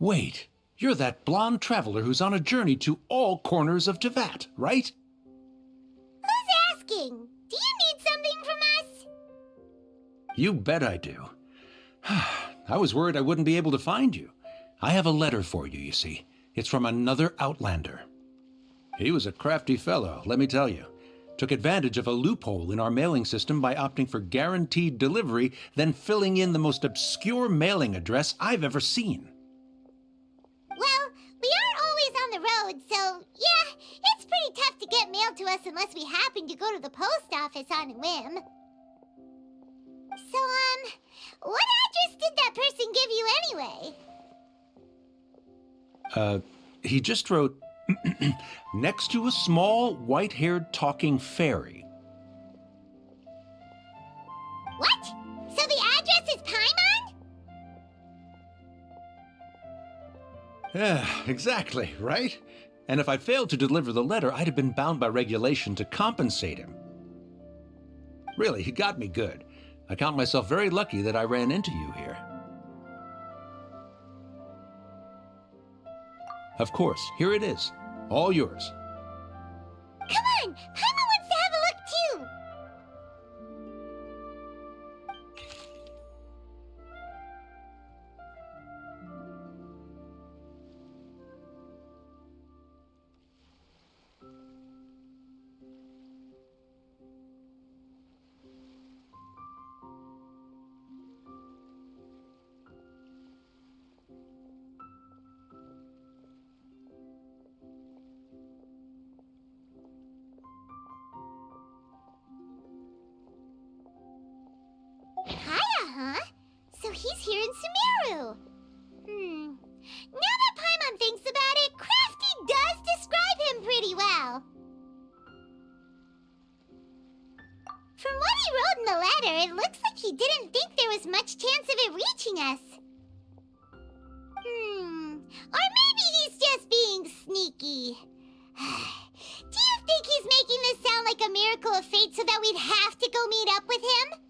Wait, you're that blonde traveler who's on a journey to all corners of Tevat, right? Who's asking? Do you need something from us? You bet I do. I was worried I wouldn't be able to find you. I have a letter for you, you see. It's from another Outlander. He was a crafty fellow, let me tell you. Took advantage of a loophole in our mailing system by opting for guaranteed delivery, then filling in the most obscure mailing address I've ever seen. Well, we aren't always on the road, so yeah, it's pretty tough to get mail to us unless we happen to go to the post office on a whim. So, what address did that person give you anyway? He just wrote, next to a small, white-haired talking fairy. What? So the address is Paimon? Yeah, exactly, right? And if I failed to deliver the letter, I'd have been bound by regulation to compensate him. Really, he got me good. I count myself very lucky that I ran into you here. Of course, here it is. All yours. Come on! Paimon wants to have a look too! Kaya, huh? So he's here in Sumeru. Now that Paimon thinks about it, Crafty does describe him pretty well. From what he wrote in the letter, it looks like he didn't think there was much chance of it reaching us. Or maybe he's just being sneaky. Do you think he's making this sound like a miracle of fate so that we'd have to go meet up with him?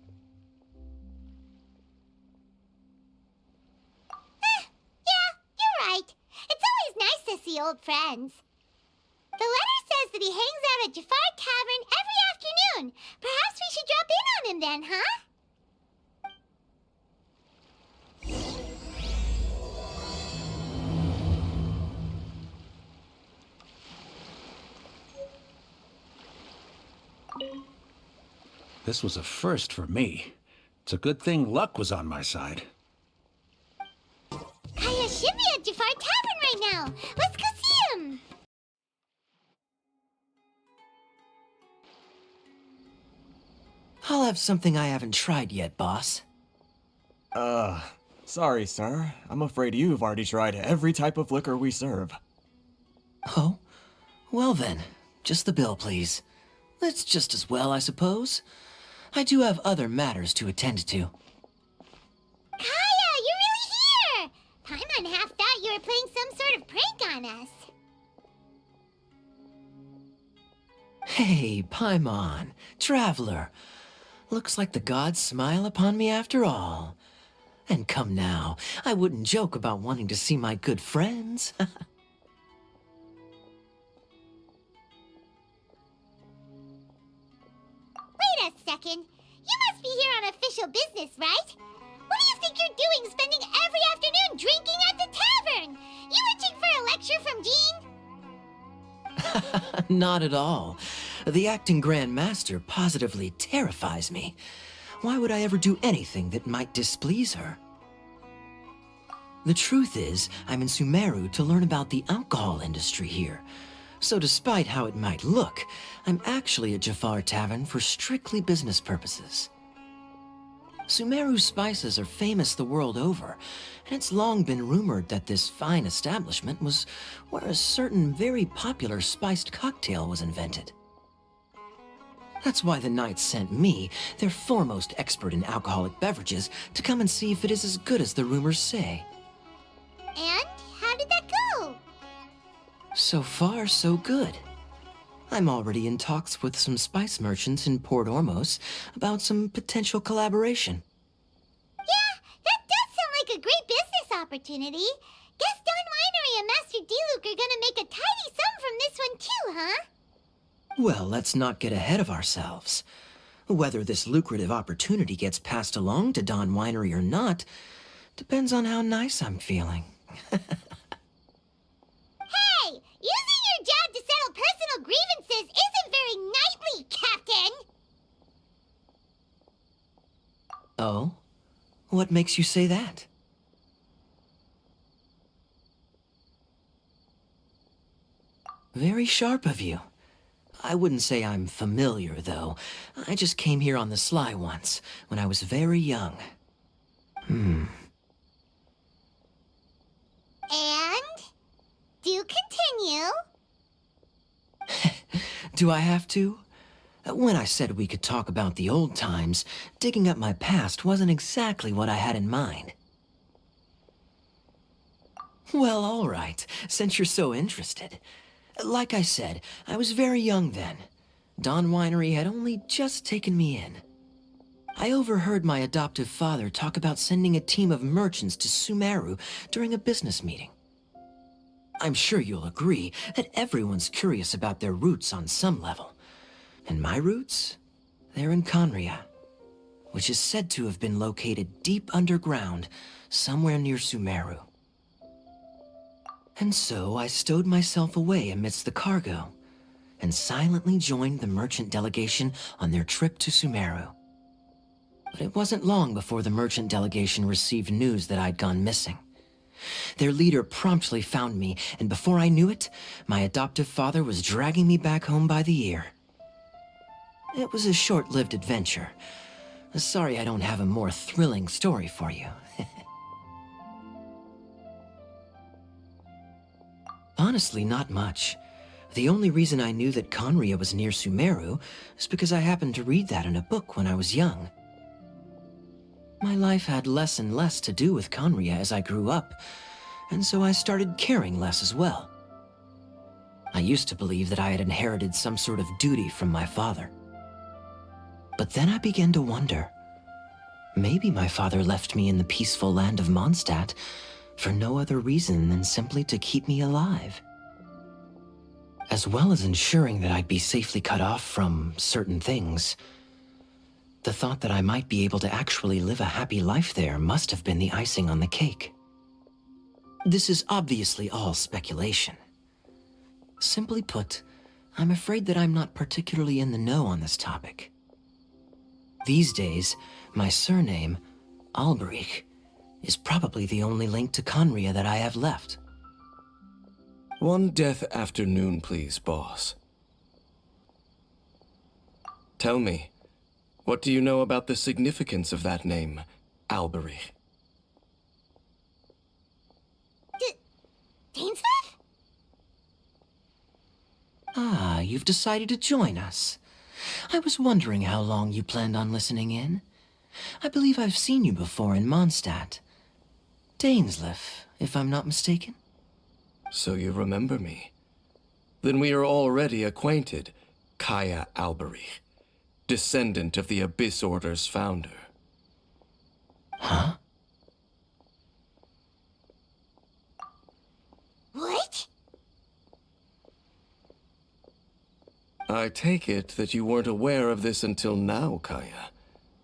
Yeah, you're right. It's always nice to see old friends. The letter says that he hangs out at Jafar Tavern every afternoon. Perhaps we should drop in on him then, huh? This was a first for me. It's a good thing luck was on my side. Kaya should be at Jafar Tavern right now. Let's go see him. I'll have something I haven't tried yet, boss. Sorry, sir. I'm afraid you've already tried every type of liquor we serve. Oh? Well then, just the bill, please. That's just as well, I suppose. I do have other matters to attend to. Kaya, you're really here! Paimon half thought you were playing some sort of prank on us. Hey, Paimon, traveler. Looks like the gods smile upon me after all. And come now, I wouldn't joke about wanting to see my good friends. Wait a second. You must be here on official business, right? What do you think you're doing spending every afternoon drinking at the tavern? You itching for a lecture from Jean? Not at all. The acting Grand Master positively terrifies me. Why would I ever do anything that might displease her? The truth is, I'm in Sumeru to learn about the alcohol industry here. So despite how it might look, I'm actually at Jafar Tavern for strictly business purposes. Sumeru's spices are famous the world over, and it's long been rumored that this fine establishment was where a certain very popular spiced cocktail was invented. That's why the Knights sent me, their foremost expert in alcoholic beverages, to come and see if it is as good as the rumors say. And how did that go? So far, so good. I'm already in talks with some spice merchants in Port Ormos about some potential collaboration. Yeah, that does sound like a great business opportunity. Guess Don Winery and Master Diluc are gonna make a tidy sum from this one too, huh? Well, let's not get ahead of ourselves. Whether this lucrative opportunity gets passed along to Don Winery or not depends on how nice I'm feeling. Hey! Using your job to settle personal grievances isn't very knightly, Captain! Oh? What makes you say that? Very sharp of you. I wouldn't say I'm familiar, though. I just came here on the sly once, when I was very young. And? Do continue. Do I have to? When I said we could talk about the old times, digging up my past wasn't exactly what I had in mind. Well, all right, since you're so interested. Like I said, I was very young then. Don Winery had only just taken me in. I overheard my adoptive father talk about sending a team of merchants to Sumeru during a business meeting. I'm sure you'll agree that everyone's curious about their roots on some level. And my roots? They're in Conria, which is said to have been located deep underground, somewhere near Sumeru. And so I stowed myself away amidst the cargo, and silently joined the merchant delegation on their trip to Sumeru. But it wasn't long before the merchant delegation received news that I'd gone missing. Their leader promptly found me, and before I knew it, my adoptive father was dragging me back home by the ear. It was a short-lived adventure. Sorry I don't have a more thrilling story for you. Honestly, not much. The only reason I knew that Conria was near Sumeru is because I happened to read that in a book when I was young. My life had less and less to do with Conria as I grew up, and so I started caring less as well. I used to believe that I had inherited some sort of duty from my father. But then I began to wonder, maybe my father left me in the peaceful land of Mondstadt for no other reason than simply to keep me alive. As well as ensuring that I'd be safely cut off from certain things, the thought that I might be able to actually live a happy life there must have been the icing on the cake. This is obviously all speculation. Simply put, I'm afraid that I'm not particularly in the know on this topic. These days, my surname, Alberich, is probably the only link to Conria that I have left. One death afternoon, please, boss. Tell me, what do you know about the significance of that name, Alberich? Dainsleif? Ah, you've decided to join us. I was wondering how long you planned on listening in. I believe I've seen you before in Mondstadt. Dainsleif, if I'm not mistaken. So you remember me. Then we are already acquainted, Kaya Alberich, descendant of the Abyss Order's founder. Huh? What? I take it that you weren't aware of this until now, Kaya.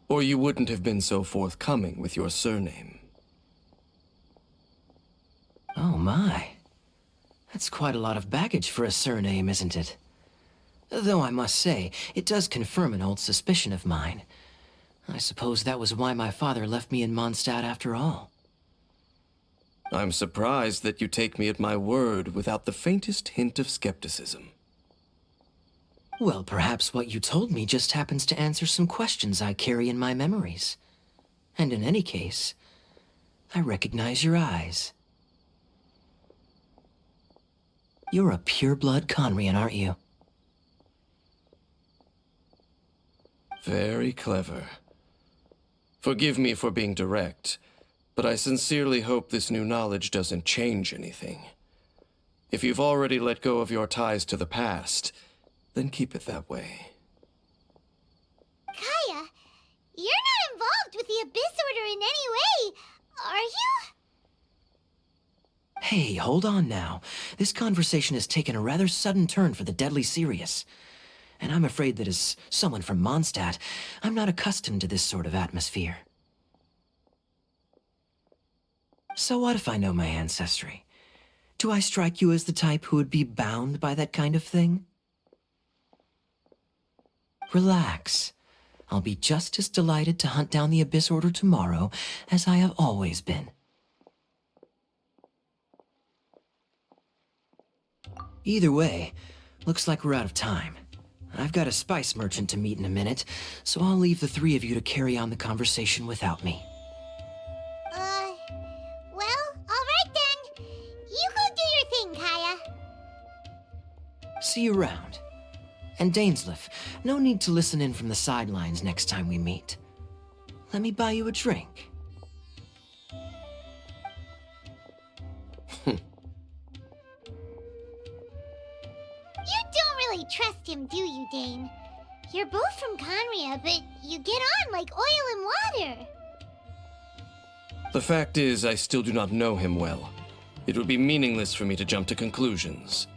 Or you wouldn't have been so forthcoming with your surname. Oh my. That's quite a lot of baggage for a surname, isn't it? Though I must say, it does confirm an old suspicion of mine. I suppose that was why my father left me in Mondstadt after all. I'm surprised that you take me at my word without the faintest hint of skepticism. Well, perhaps what you told me just happens to answer some questions I carry in my memories. And in any case, I recognize your eyes. You're a pure-blood Conrian, aren't you? Very clever. Forgive me for being direct, but I sincerely hope this new knowledge doesn't change anything. If you've already let go of your ties to the past, then keep it that way. Kaya, you're not involved with the Abyss Order in any way, are you? Hey, hold on now. This conversation has taken a rather sudden turn for the deadly serious. And I'm afraid that as someone from Mondstadt, I'm not accustomed to this sort of atmosphere. So what if I know my ancestry? Do I strike you as the type who would be bound by that kind of thing? Relax. I'll be just as delighted to hunt down the Abyss Order tomorrow as I have always been. Either way, looks like we're out of time. I've got a spice merchant to meet in a minute, so I'll leave the three of you to carry on the conversation without me. Well, alright then. You go do your thing, Kaya. See you around. And Dainsleif, no need to listen in from the sidelines next time we meet. Let me buy you a drink. You don't really trust him, do you, Dane? You're both from Conria, but you get on like oil and water. The fact is, I still do not know him well. It would be meaningless for me to jump to conclusions.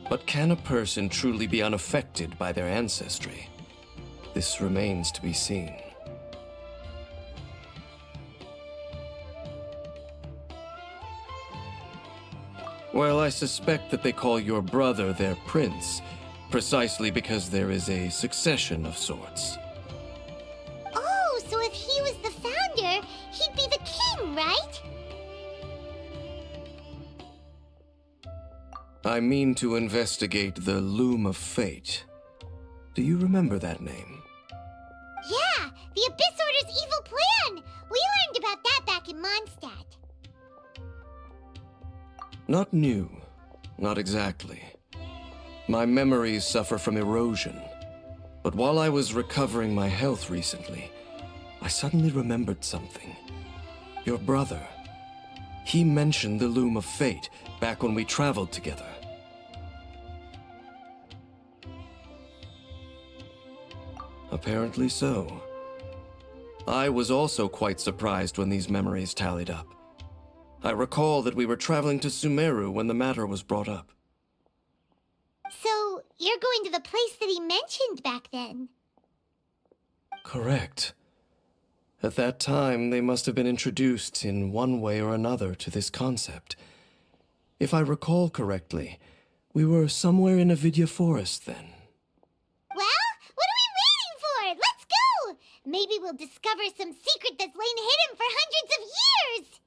But can a person truly be unaffected by their ancestry? This remains to be seen. Well, I suspect that they call your brother their prince, precisely because there is a succession of sorts. Oh, so if he was the founder, he'd be the king, right? I mean to investigate the Loom of Fate. Do you remember that name? Yeah, the Abyss Order's evil plan! We learned about that back in Mondstadt. Not new. Not exactly. My memories suffer from erosion. But while I was recovering my health recently, I suddenly remembered something. Your brother. He mentioned the Loom of Fate back when we traveled together. Apparently so. I was also quite surprised when these memories tallied up. I recall that we were traveling to Sumeru when the matter was brought up. So, you're going to the place that he mentioned back then? Correct. At that time, they must have been introduced in one way or another to this concept. If I recall correctly, we were somewhere in Avidya Forest then. Well, what are we waiting for? Let's go! Maybe we'll discover some secret that's lain hidden for hundreds of years!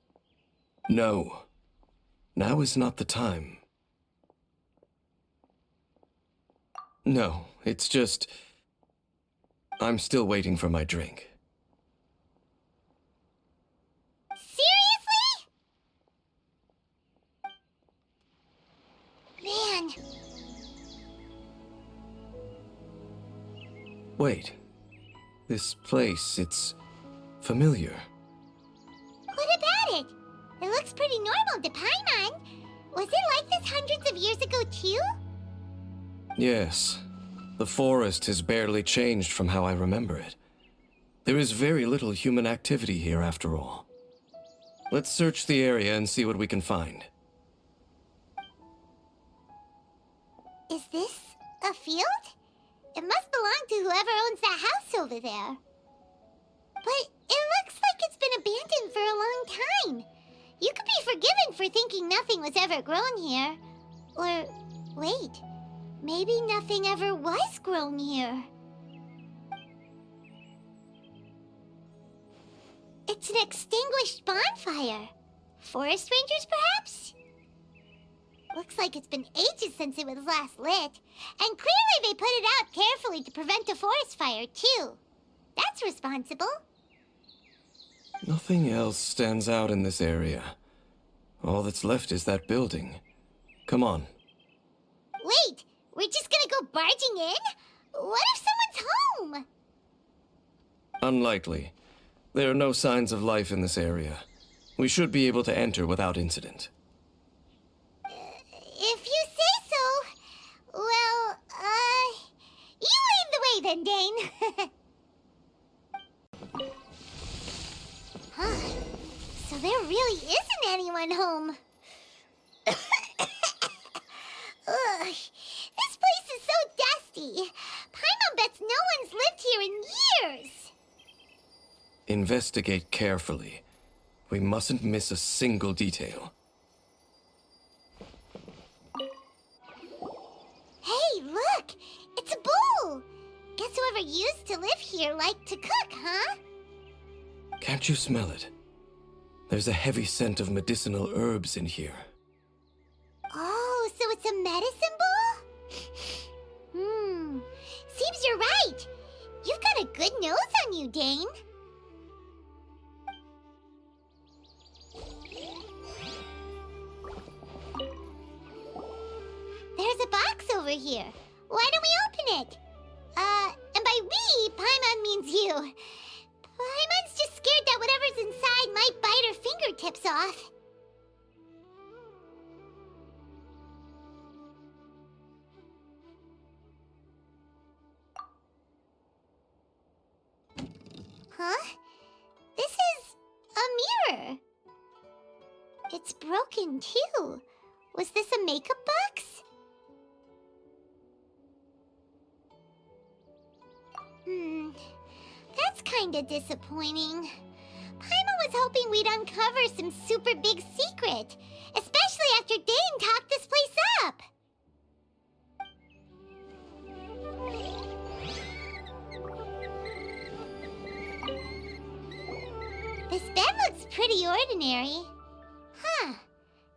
No. Now is not the time. No, it's just... I'm still waiting for my drink. Seriously? Man. Wait. This place, it's familiar. What about it? It looks pretty normal to Paimon. Was it like this hundreds of years ago, too? Yes. The forest has barely changed from how I remember it. There is very little human activity here, after all. Let's search the area and see what we can find. Is this a field? It must belong to whoever owns that house over there. But it looks like it's been abandoned for a long time. You could be forgiven for thinking nothing was ever grown here. Or, wait, maybe nothing ever was grown here. It's an extinguished bonfire. Forest rangers, perhaps? Looks like it's been ages since it was last lit. And clearly they put it out carefully to prevent a forest fire, too. That's responsible. Nothing else stands out in this area. All that's left is that building. Come on. Wait, we're just gonna go barging in? What if someone's home? Unlikely. There are no signs of life in this area. We should be able to enter without incident. If you say so. Well, you lead the way then, Dane. Huh. So there really isn't anyone home. Ugh, this place is so dusty. Paimon bets no one's lived here in years. Investigate carefully. We mustn't miss a single detail. Hey, look! It's a bowl! Guess whoever used to live here liked to cook, huh? Can't you smell it? There's a heavy scent of medicinal herbs in here. Oh, so it's a medicine bowl? Seems you're right. You've got a good nose on you, Dane. There's a box over here. Why don't we open it? And by we, Paimon means you. Paimon's just scared that whatever's inside might bite her fingertips off. Huh? This is a mirror. It's broken too. Was this a makeup box? That's kinda disappointing. Paimon was hoping we'd uncover some super big secret, especially after Dane talked this place up. This bed looks pretty ordinary. Huh.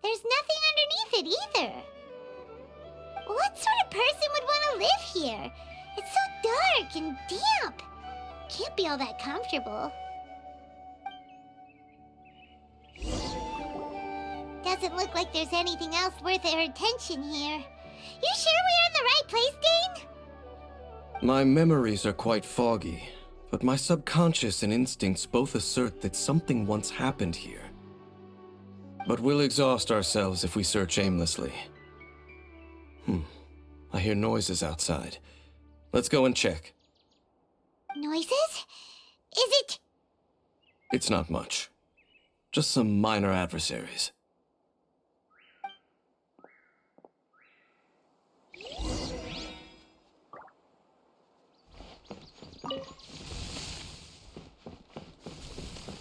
There's nothing underneath it either. What sort of person would want to live here? It's so dark and damp. Can't be all that comfortable. Doesn't look like there's anything else worth our attention here. You sure we're in the right place, Dane? My memories are quite foggy, but my subconscious and instincts both assert that something once happened here. But we'll exhaust ourselves if we search aimlessly. I hear noises outside. Let's go and check. Noises? Is it? It's not much. Just some minor adversaries.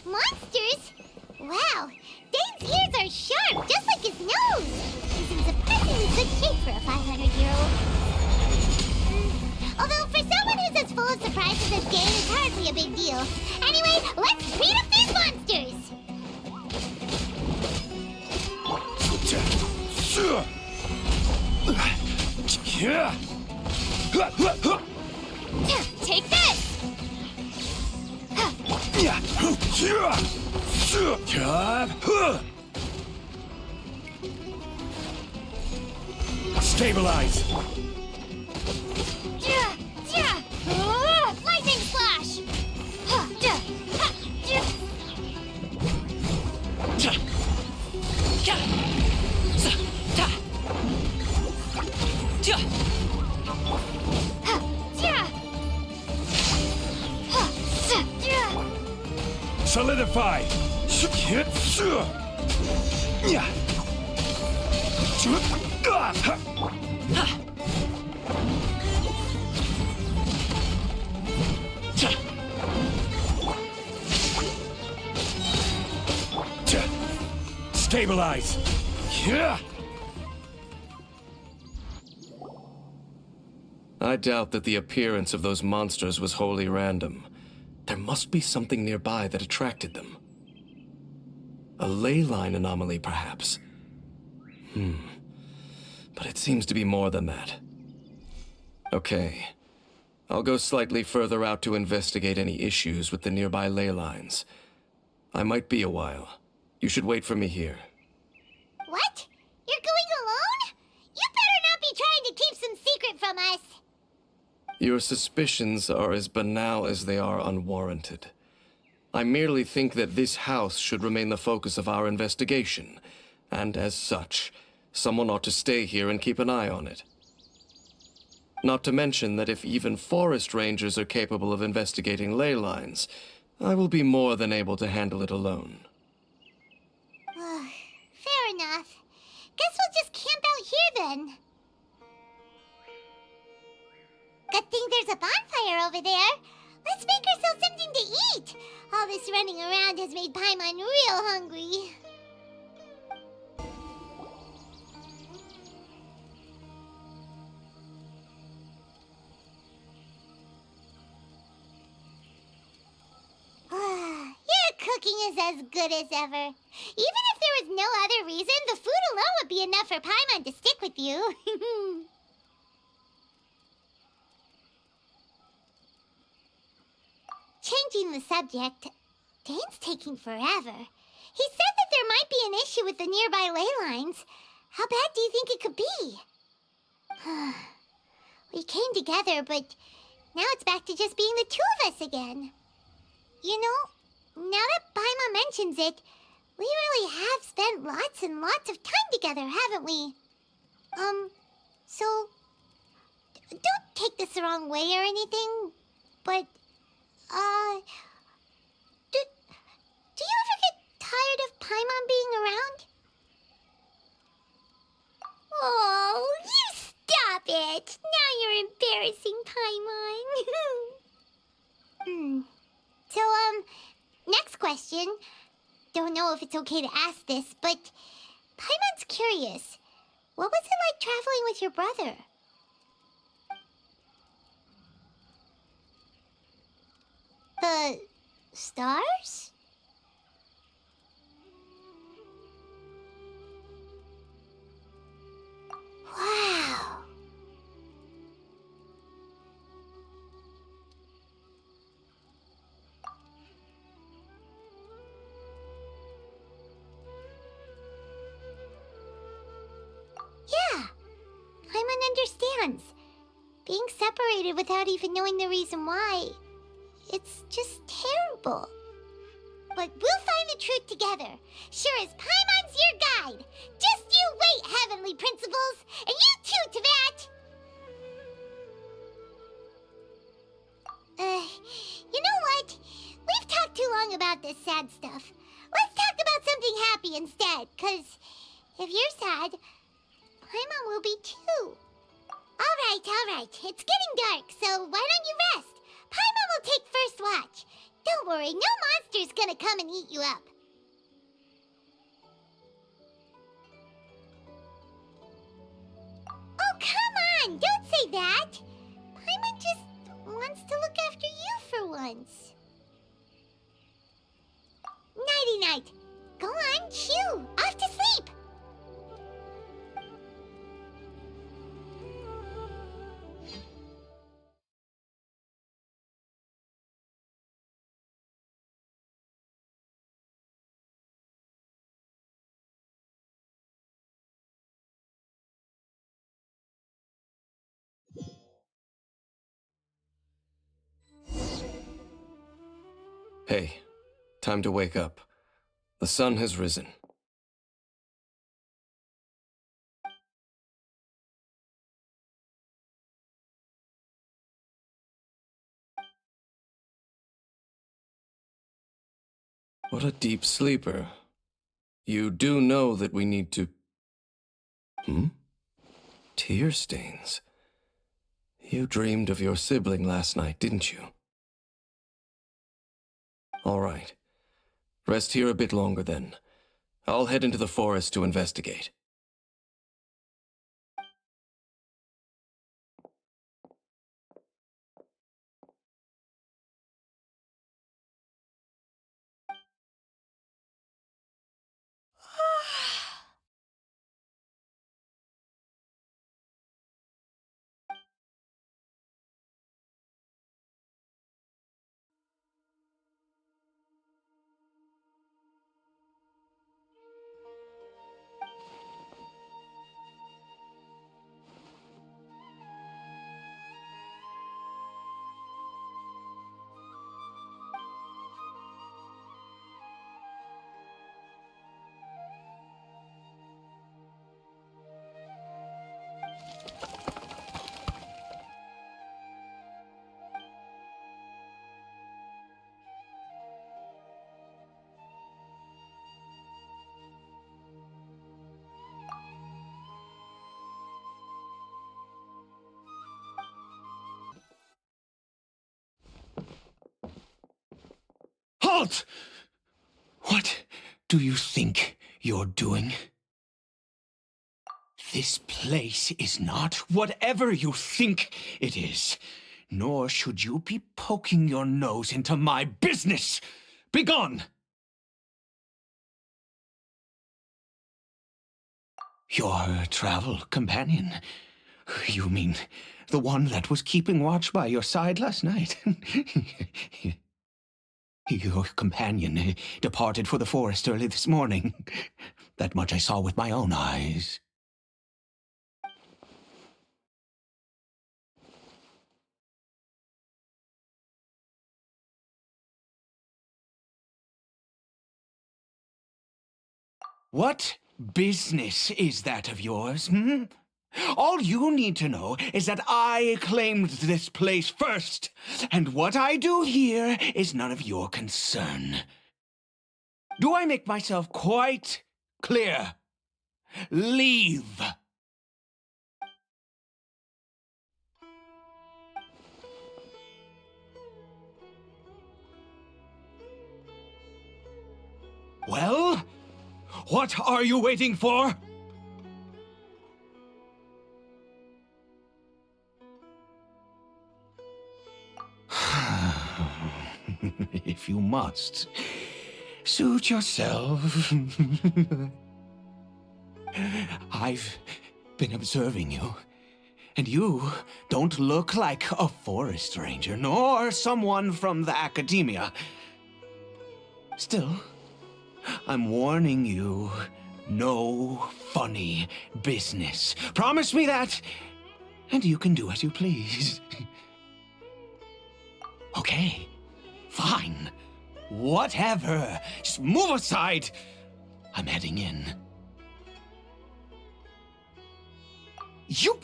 Monsters? Wow, Dane's ears are sharp, just like his nose. He's in surprisingly good shape for a 500-year-old. Although for someone who's as full of surprises as Dane, it's hardly a big deal. Anyway, let's beat up these monsters! Take this! Stabilize! Lightning slash! Solidify! Stabilize! I doubt that the appearance of those monsters was wholly random. There must be something nearby that attracted them. A ley line anomaly, perhaps. But it seems to be more than that. Okay. I'll go slightly further out to investigate any issues with the nearby ley lines. I might be a while. You should wait for me here. What? You're going alone? You better not be trying to keep some secret from us. Your suspicions are as banal as they are unwarranted. I merely think that this house should remain the focus of our investigation, and as such, someone ought to stay here and keep an eye on it. Not to mention that if even forest rangers are capable of investigating ley lines, I will be more than able to handle it alone. enough. Guess we'll just camp out here then. Good thing there's a bonfire over there. Let's make ourselves something to eat. All this running around has made Paimon real hungry. Your cooking is as good as ever. Even if there was no other reason, the food alone would be enough for Paimon to stick with you. Changing the subject, Dane's taking forever. He said that there might be an issue with the nearby ley lines. How bad do you think it could be? We came together, but now it's back to just being the two of us again. You know, now that Paimon mentions it, we really have spent lots and lots of time together, haven't we? So, don't take this the wrong way or anything, but, do you ever get tired of Paimon being around? Oh, you stop it! Now you're embarrassing Paimon. So, next question. Don't know if it's okay to ask this, but Paimon's curious. What was it like traveling with your brother? The stars? Wow. Yeah, Paimon understands. Being separated without even knowing the reason why, it's just terrible. But we'll find the truth together. Sure as Paimon's your guide. Just you wait, Heavenly Principles! And you too, Teyvat! You know what? We've talked too long about this sad stuff. Let's talk about something happy instead, 'cause if you're sad, Paimon will be too. All right. It's getting dark, so why don't you rest? Paimon will take first watch. Don't worry, no monster's gonna come and eat you up. Oh, come on! Don't say that! Paimon just wants to look after you for once. Nighty-night. Go on, chew. Off to sleep. Hey, time to wake up. The sun has risen. What a deep sleeper. You do know that we need to... Tear stains. You dreamed of your sibling last night, didn't you? All right. Rest here a bit longer then. I'll head into the forest to investigate. Halt! What do you think you're doing? This place is not whatever you think it is, nor should you be poking your nose into my business. Begone! Your travel companion? You mean the one that was keeping watch by your side last night? Your companion departed for the forest early this morning. That much I saw with my own eyes. What business is that of yours, hmm? All you need to know is that I claimed this place first, and what I do here is none of your concern. Do I make myself quite clear? Leave! Well? What are you waiting for? If you must, suit yourself. I've been observing you, and you don't look like a forest ranger, nor someone from the academia. Still, I'm warning you, no funny business. Promise me that, and you can do as you please. Okay, fine. Whatever. Just move aside. I'm heading in. You...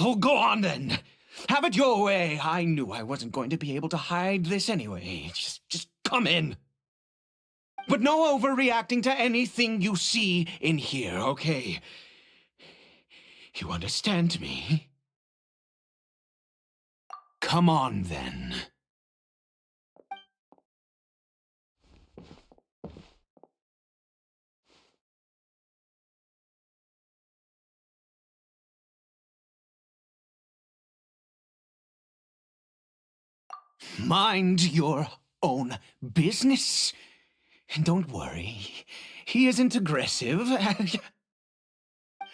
Oh, go on then. Have it your way. I knew I wasn't going to be able to hide this anyway. Just come in. But no overreacting to anything you see in here, okay? You understand me? Come on, then. Mind your own business. And don't worry, he isn't aggressive.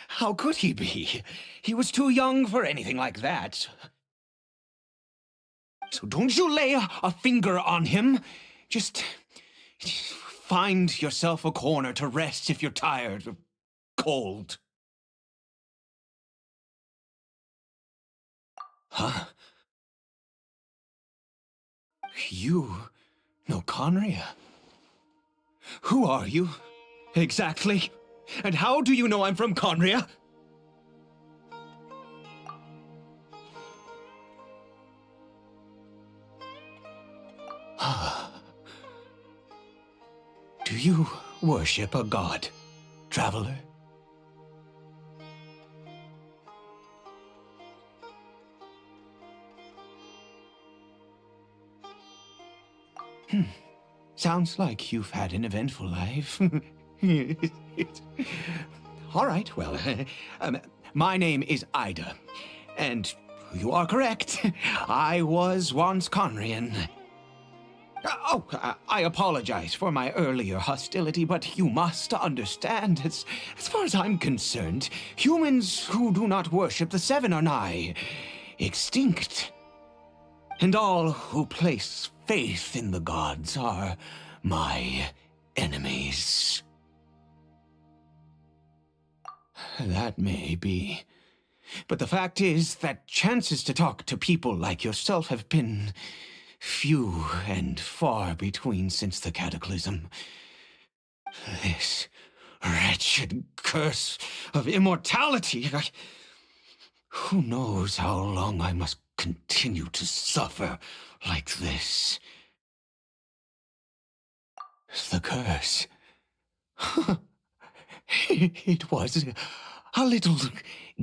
How could he be? He was too young for anything like that. So don't you lay a finger on him. Just find yourself a corner to rest if you're tired or cold. Huh? You know Conria? Who are you, exactly? And how do you know I'm from Conria? Do you worship a god, traveler? Sounds like you've had an eventful life. All right, well, my name is Ida, and you are correct. I was once Conrian. I apologize for my earlier hostility, but you must understand, as far as I'm concerned, humans who do not worship the Seven are nigh extinct. And all who place faith in the gods are my enemies. That may be. But the fact is that chances to talk to people like yourself have been few and far between since the cataclysm. This wretched curse of immortality. Who knows how long I must continue to suffer like this? The curse. It was a little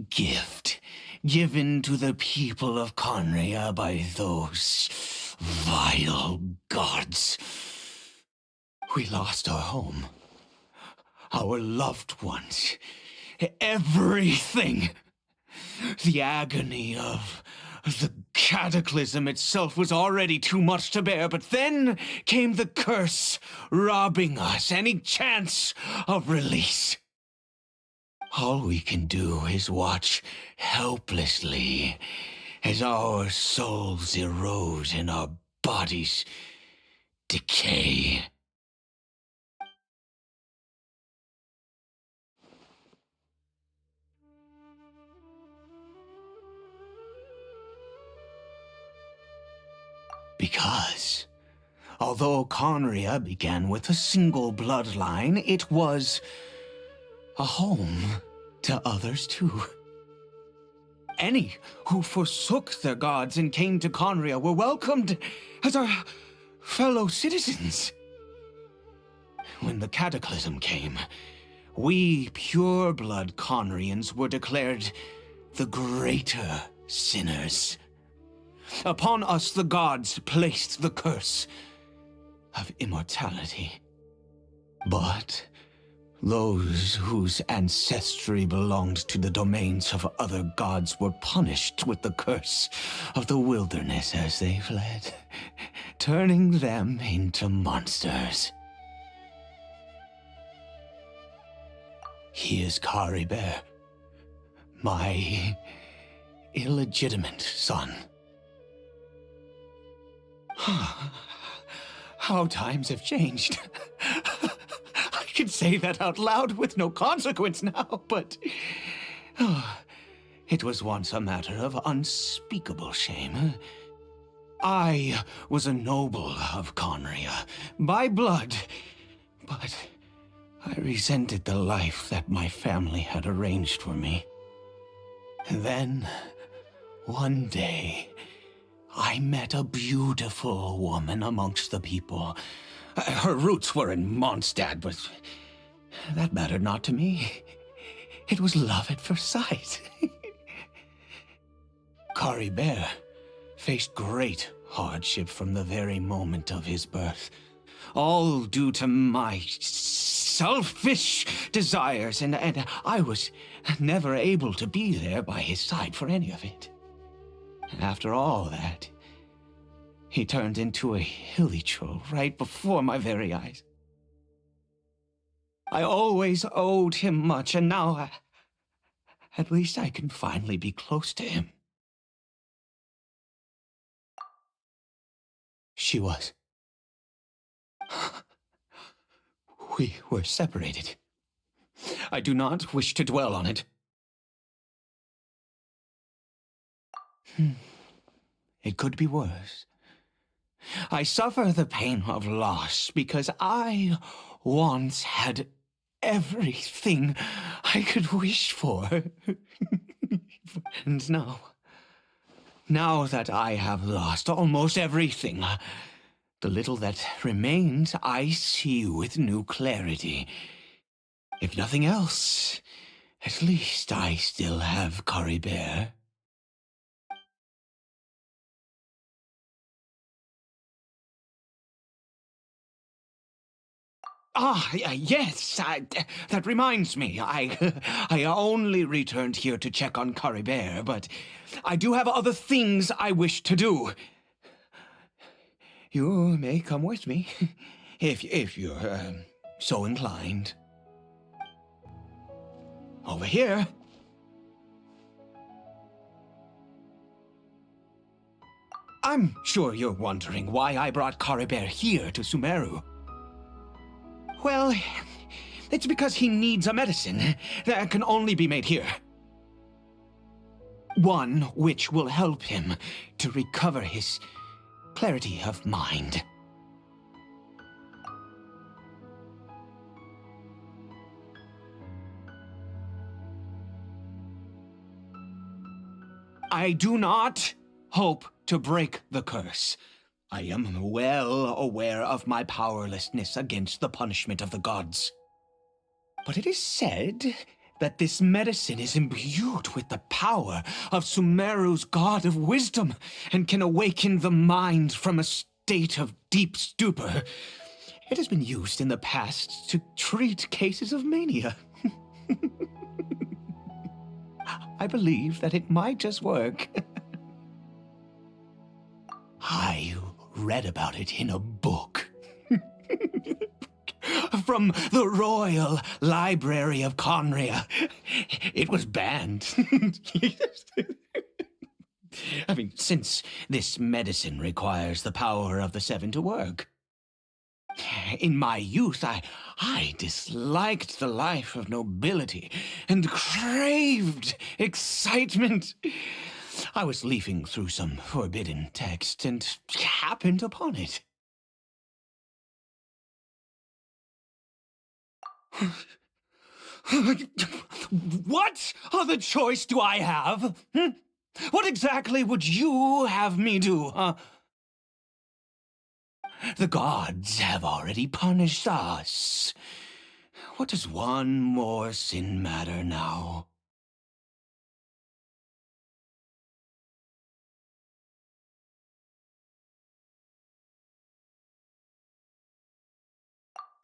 gift given to the people of Conria by those vile gods. We lost our home, our loved ones, everything. The agony of the cataclysm itself was already too much to bear, but then came the curse, robbing us any chance of release. All we can do is watch helplessly as our souls erode and our bodies decay. Because, although Conria began with a single bloodline, it was a home to others too. Any who forsook their gods and came to Conria were welcomed as our fellow citizens. When the cataclysm came, we pure-blood Conrians were declared the greater sinners. Upon us the gods placed the curse of immortality. But those whose ancestry belonged to the domains of other gods were punished with the curse of the wilderness as they fled, turning them into monsters. He is Caribert, my illegitimate son. How times have changed. I can say that out loud with no consequence now, but it was once a matter of unspeakable shame. I was a noble of Conria, by blood, but I resented the life that my family had arranged for me. And then, one day, I met a beautiful woman amongst the people. Her roots were in Mondstadt, but that mattered not to me. It was love at first sight. Caribert faced great hardship from the very moment of his birth, all due to my selfish desires, and I was never able to be there by his side for any of it. After all that, he turned into a hilichurl right before my very eyes. I always owed him much, and now, at least I can finally be close to him. She was. We were separated. I do not wish to dwell on it. It could be worse. I suffer the pain of loss because I once had everything I could wish for. And now that I have lost almost everything, the little that remains I see with new clarity. If nothing else, at least I still have Caribert. Yes, that reminds me. I only returned here to check on Caribert, but I do have other things I wish to do. You may come with me, if you're so inclined. Over here. I'm sure you're wondering why I brought Caribert here to Sumeru. Well, it's because he needs a medicine that can only be made here. One which will help him to recover his clarity of mind. I do not hope to break the curse. I am well aware of my powerlessness against the punishment of the gods. But it is said that this medicine is imbued with the power of Sumeru's god of wisdom and can awaken the mind from a state of deep stupor. It has been used in the past to treat cases of mania. I believe that it might just work. I read about it in a book. From the Royal Library of Conria. It was banned. I mean, since this medicine requires the power of the seven to work. In my youth, I disliked the life of nobility and craved excitement. I was leafing through some forbidden text and happened upon it. What other choice do I have? What exactly would you have me do, huh? The gods have already punished us. What does one more sin matter now?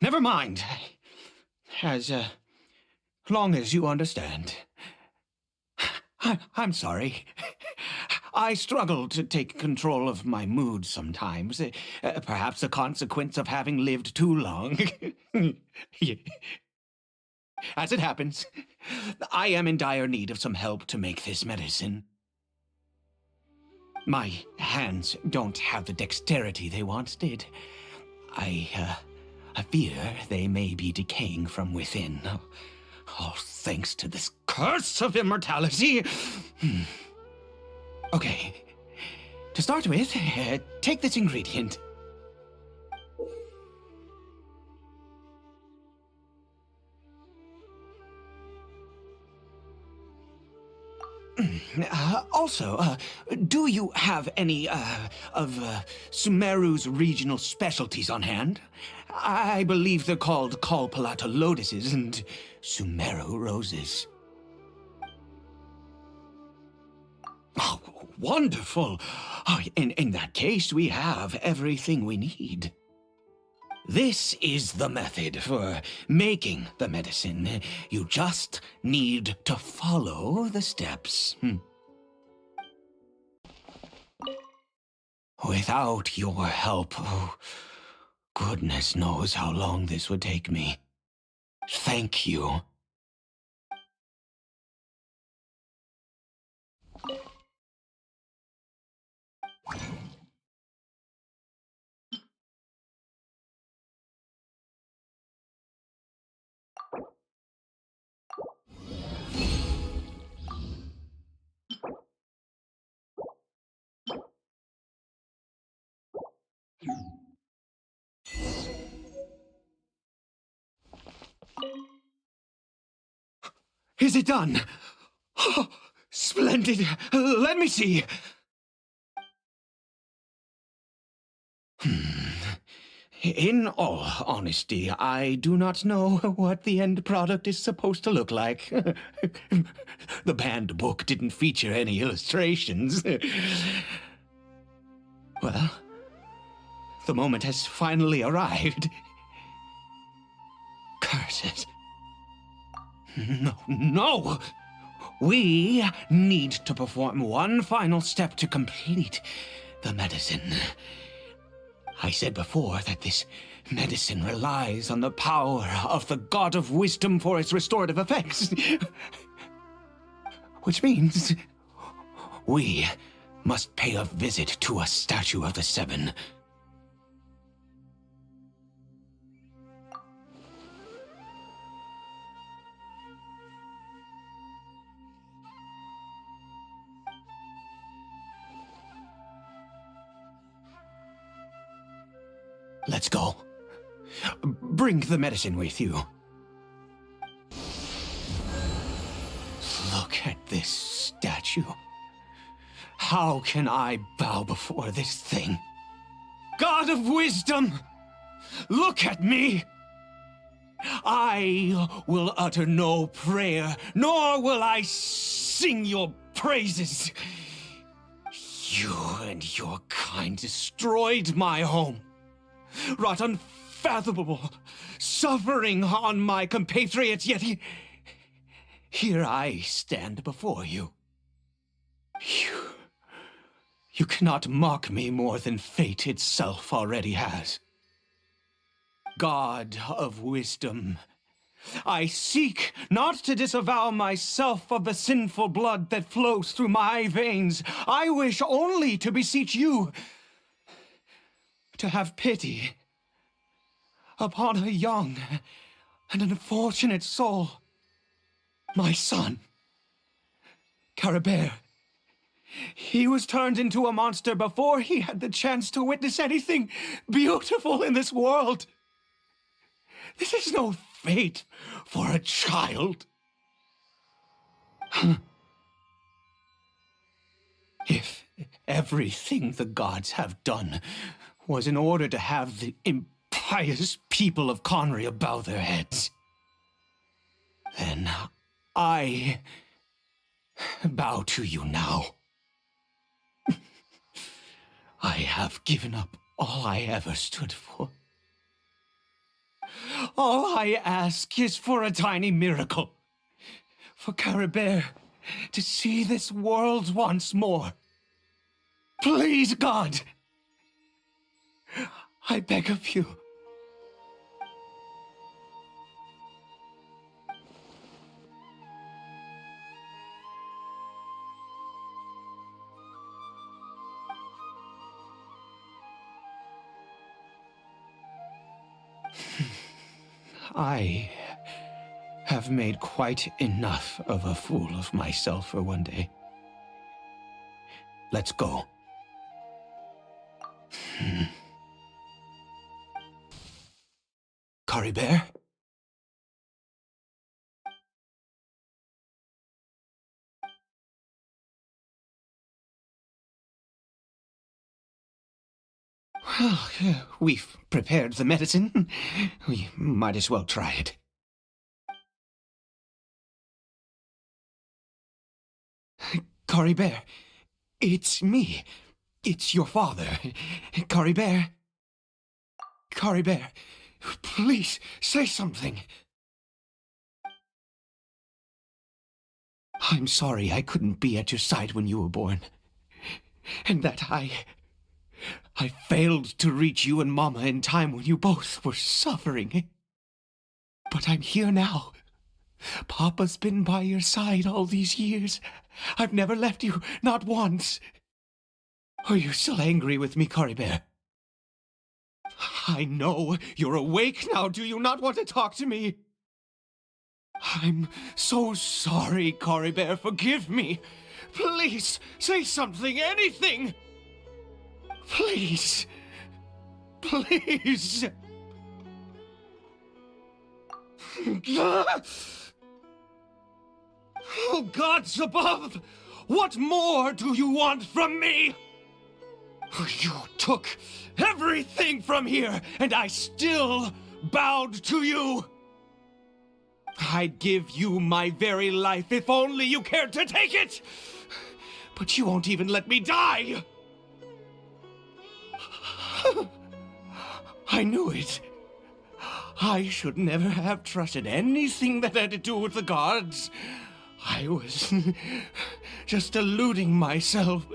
Never mind. As long as you understand. I'm sorry. I struggle to take control of my mood sometimes. Perhaps a consequence of having lived too long. As it happens, I am in dire need of some help to make this medicine. My hands don't have the dexterity they once did. I fear they may be decaying from within. All thanks to this curse of immortality. Okay. To start with, take this ingredient. Also, do you have any, of Sumeru's regional specialties on hand? I believe they're called Kalpalata lotuses and Sumeru roses. Oh, wonderful! Oh, in that case, we have everything we need. This is the method for making the medicine. You just need to follow the steps. Without your help, oh, goodness knows how long this would take me. Thank you. Is it done? Oh, splendid. Let me see. In all honesty, I do not know what the end product is supposed to look like. The banned book didn't feature any illustrations. Well, the moment has finally arrived. Curses. No! We need to perform one final step to complete the medicine. I said before that this medicine relies on the power of the God of Wisdom for its restorative effects. Which means we must pay a visit to a statue of the Seven. Let's go. Bring the medicine with you. Look at this statue. How can I bow before this thing? God of Wisdom! Look at me! I will utter no prayer, nor will I sing your praises. You and your kind destroyed my home, wrought unfathomable suffering on my compatriots, yet here I stand before you. You cannot mock me more than fate itself already has. God of wisdom, I seek not to disavow myself of the sinful blood that flows through my veins. I wish only to beseech you to have pity upon a young and unfortunate soul. My son, Caribert. He was turned into a monster before he had the chance to witness anything beautiful in this world. This is no fate for a child. If everything the gods have done was in order to have the impious people of Conria bow their heads, then I bow to you now. I have given up all I ever stood for. All I ask is for a tiny miracle. For Caribert to see this world once more. Please, God. I beg of you. I have made quite enough of a fool of myself for one day. Let's go. Caribert? Well, we've prepared the medicine. We might as well try it. Caribert, it's me. It's your father. Caribert. Caribert, please say something. I'm sorry I couldn't be at your side when you were born. And that I failed to reach you and Mama in time when you both were suffering. But I'm here now. Papa's been by your side all these years. I've never left you, not once. Are you still angry with me, Caribert? I know you're awake now. Do you not want to talk to me? I'm so sorry, Caribert. Forgive me. Please, say something, anything. Please. Please. Oh, gods above! What more do you want from me? You took everything from here, and I still bowed to you. I'd give you my very life if only you cared to take it. But you won't even let me die. I knew it. I should never have trusted anything that had to do with the gods. I was just deluding myself.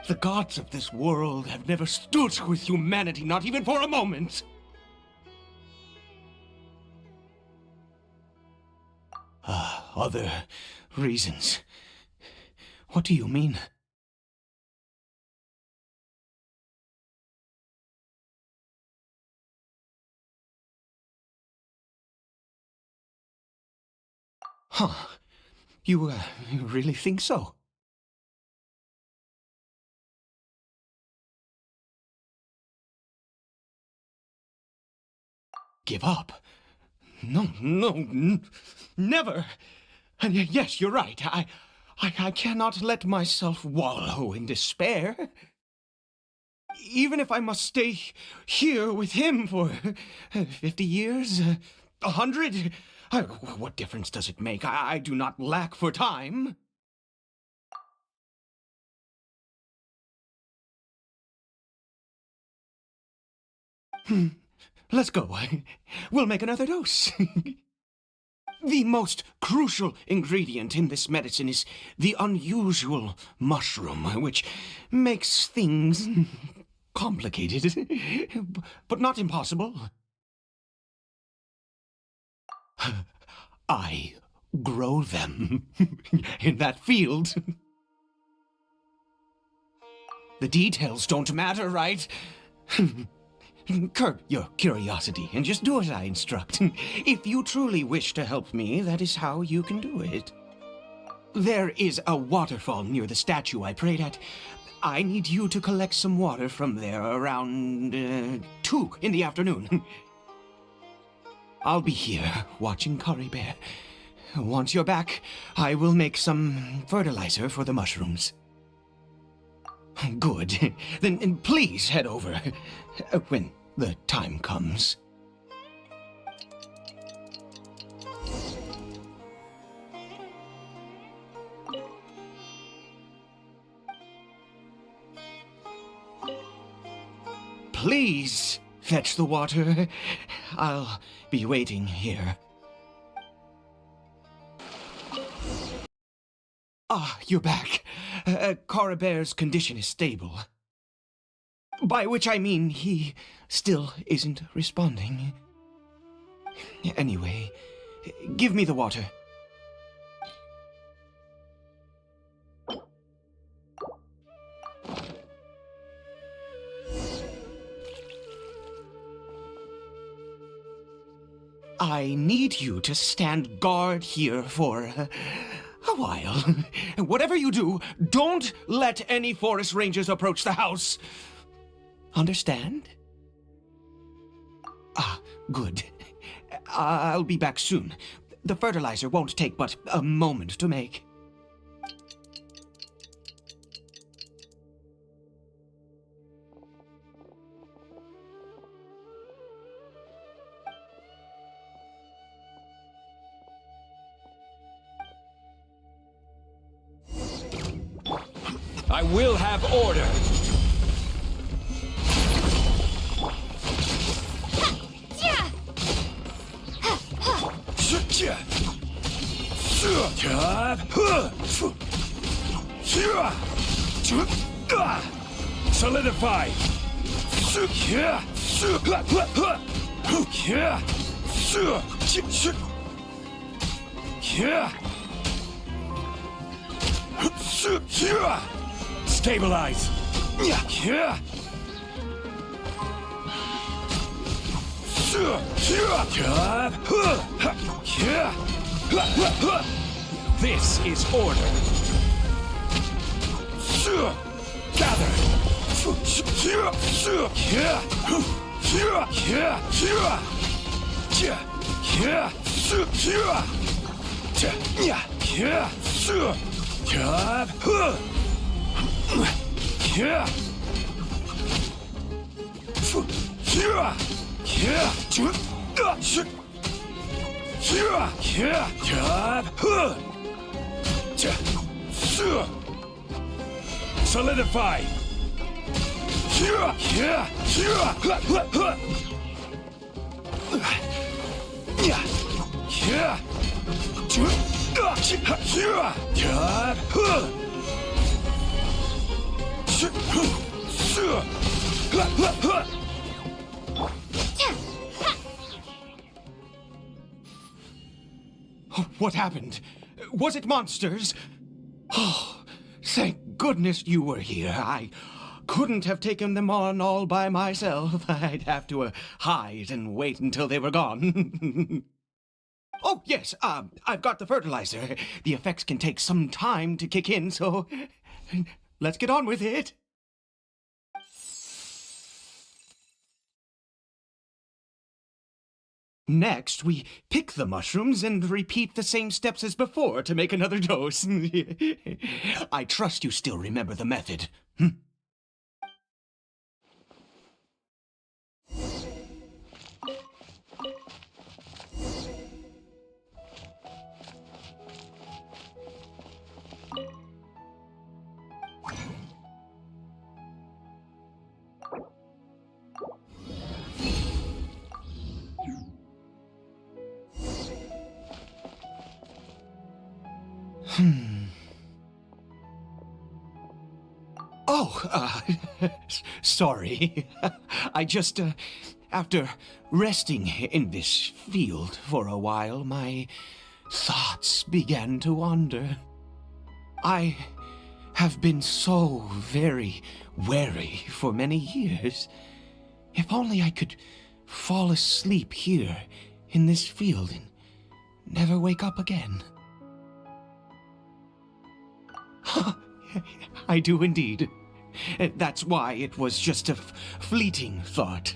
The gods of this world have never stood with humanity, not even for a moment. Other reasons. What do you mean? Huh. You really think so? Give up? No, never. And yes, you're right. I cannot let myself wallow in despair. even if I must stay here with him for 50 years, 100, what difference does it make? I do not lack for time. Let's go. We'll make another dose. The most crucial ingredient in this medicine is the unusual mushroom, which makes things complicated, but not impossible. I grow them in that field. The details don't matter, right? Curb your curiosity and just do as I instruct. If you truly wish to help me, that is how you can do it. There is a waterfall near the statue I prayed at. I need you to collect some water from there around 2 in the afternoon. I'll be here watching Caribert. Once you're back, I will make some fertilizer for the mushrooms. Good. Then please head over when the time comes. Please fetch the water. I'll be waiting here. Ah, you're back. Caribert's condition is stable. By which I mean he still isn't responding. Anyway, give me the water. I need you to stand guard here for a while. Whatever you do, don't let any forest rangers approach the house. Understand? Ah, good. I'll be back soon. The fertilizer won't take but a moment to make. I will have order. Solidify. Stabilize. This is order. Gather. Solidify. What happened? Was it monsters? Oh, thank goodness you were here. I couldn't have taken them on all by myself. I'd have to hide and wait until they were gone. Oh, yes, I've got the fertilizer. The effects can take some time to kick in, so let's get on with it. Next, we pick the mushrooms and repeat the same steps as before to make another dose. I trust you still remember the method. Oh, sorry. I just, after resting in this field for a while, my thoughts began to wander. I have been so very wary for many years. If only I could fall asleep here in this field and never wake up again. I do indeed. That's why it was just a fleeting thought.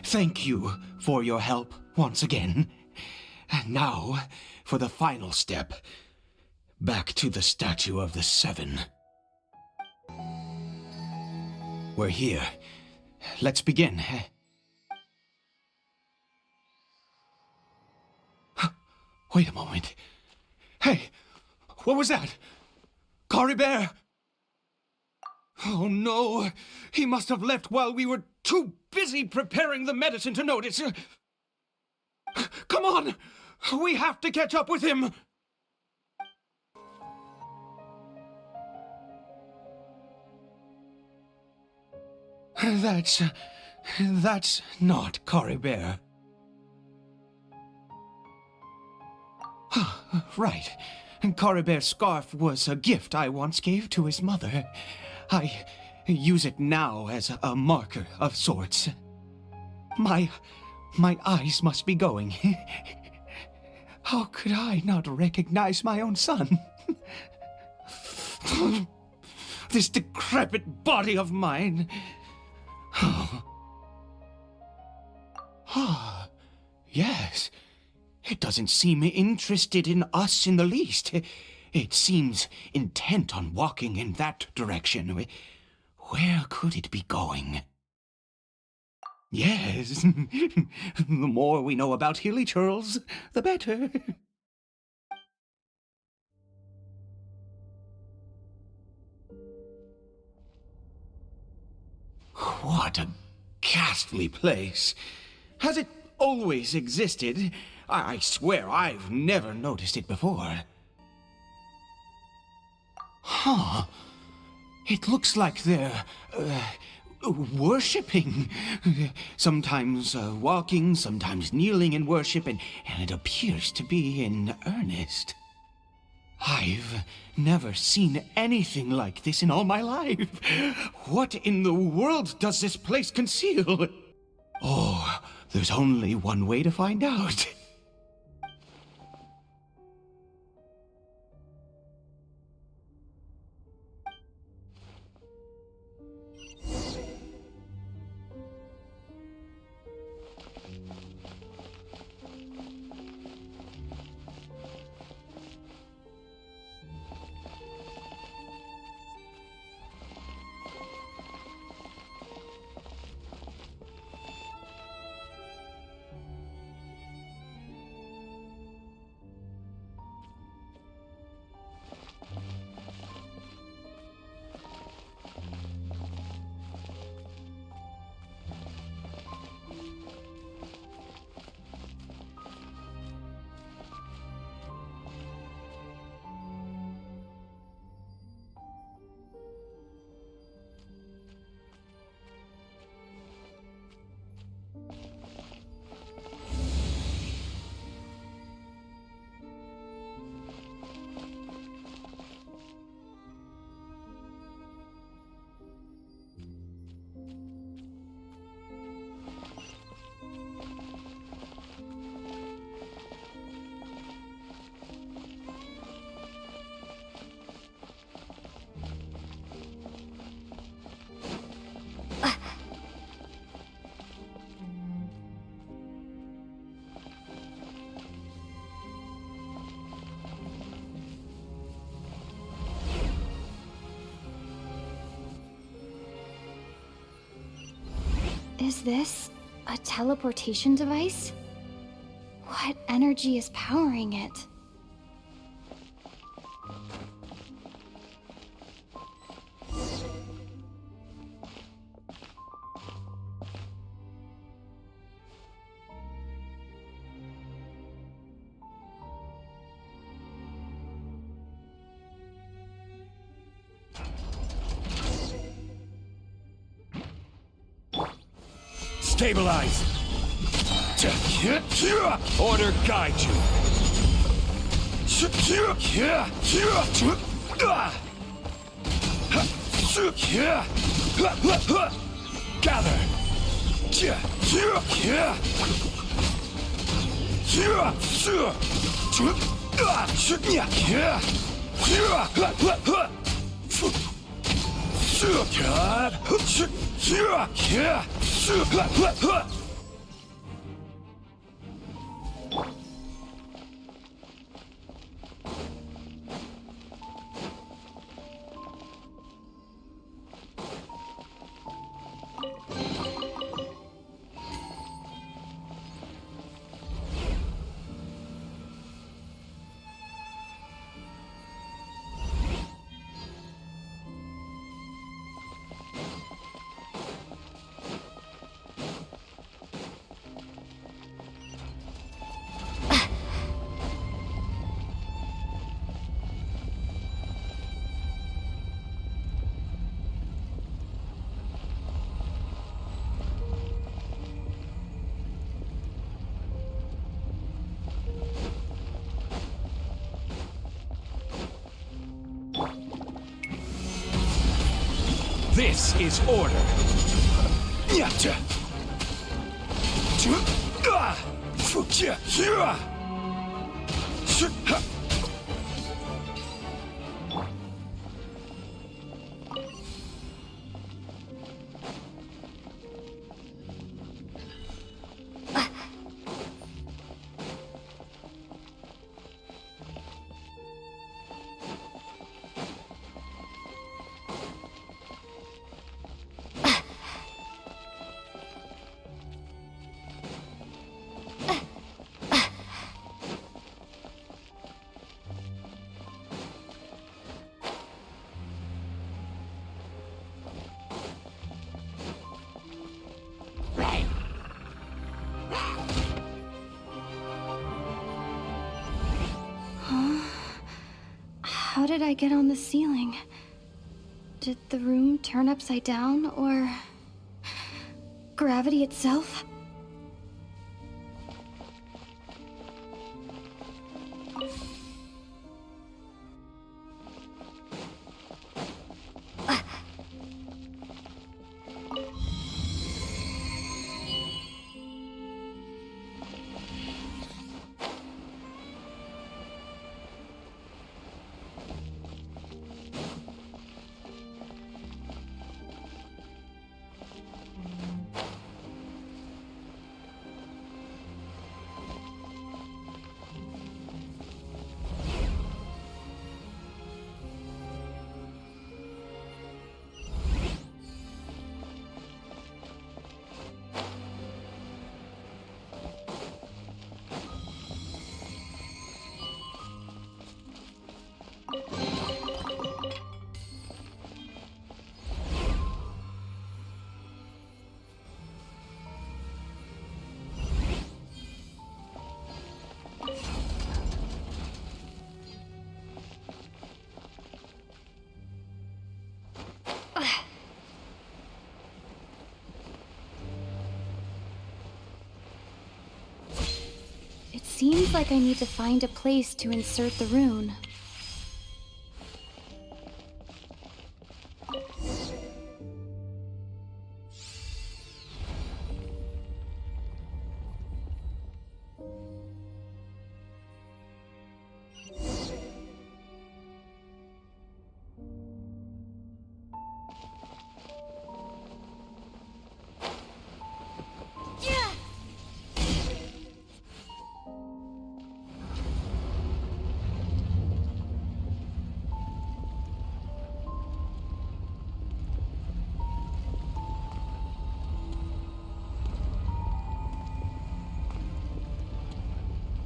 Thank you for your help once again. And now, for the final step. Back to the Statue of the Seven. We're here. Let's begin. Wait a moment. Hey, what was that? Caribert! Oh no, he must have left while we were too busy preparing the medicine to notice. Come on, we have to catch up with him. That's not Caribert. Right. Caribert's scarf was a gift I once gave to his mother. I use it now as a marker of sorts. My eyes must be going. How could I not recognize my own son? This decrepit body of mine. Ah, yes. It doesn't seem interested in us in the least. It seems intent on walking in that direction. Where could it be going? Yes. The more we know about Hilly Churls, the better. What a ghastly place. Has it always existed? I swear I've never noticed it before. Huh. It looks like they're, worshipping. Sometimes walking, sometimes kneeling in worship, and it appears to be in earnest. I've never seen anything like this in all my life. What in the world does this place conceal? Oh, there's only one way to find out. Is this a teleportation device? What energy is powering it? Stabilize! Order guide you! Gather! This is order. How did I get on the ceiling? Did the room turn upside down, or gravity itself? It seems like I need to find a place to insert the rune.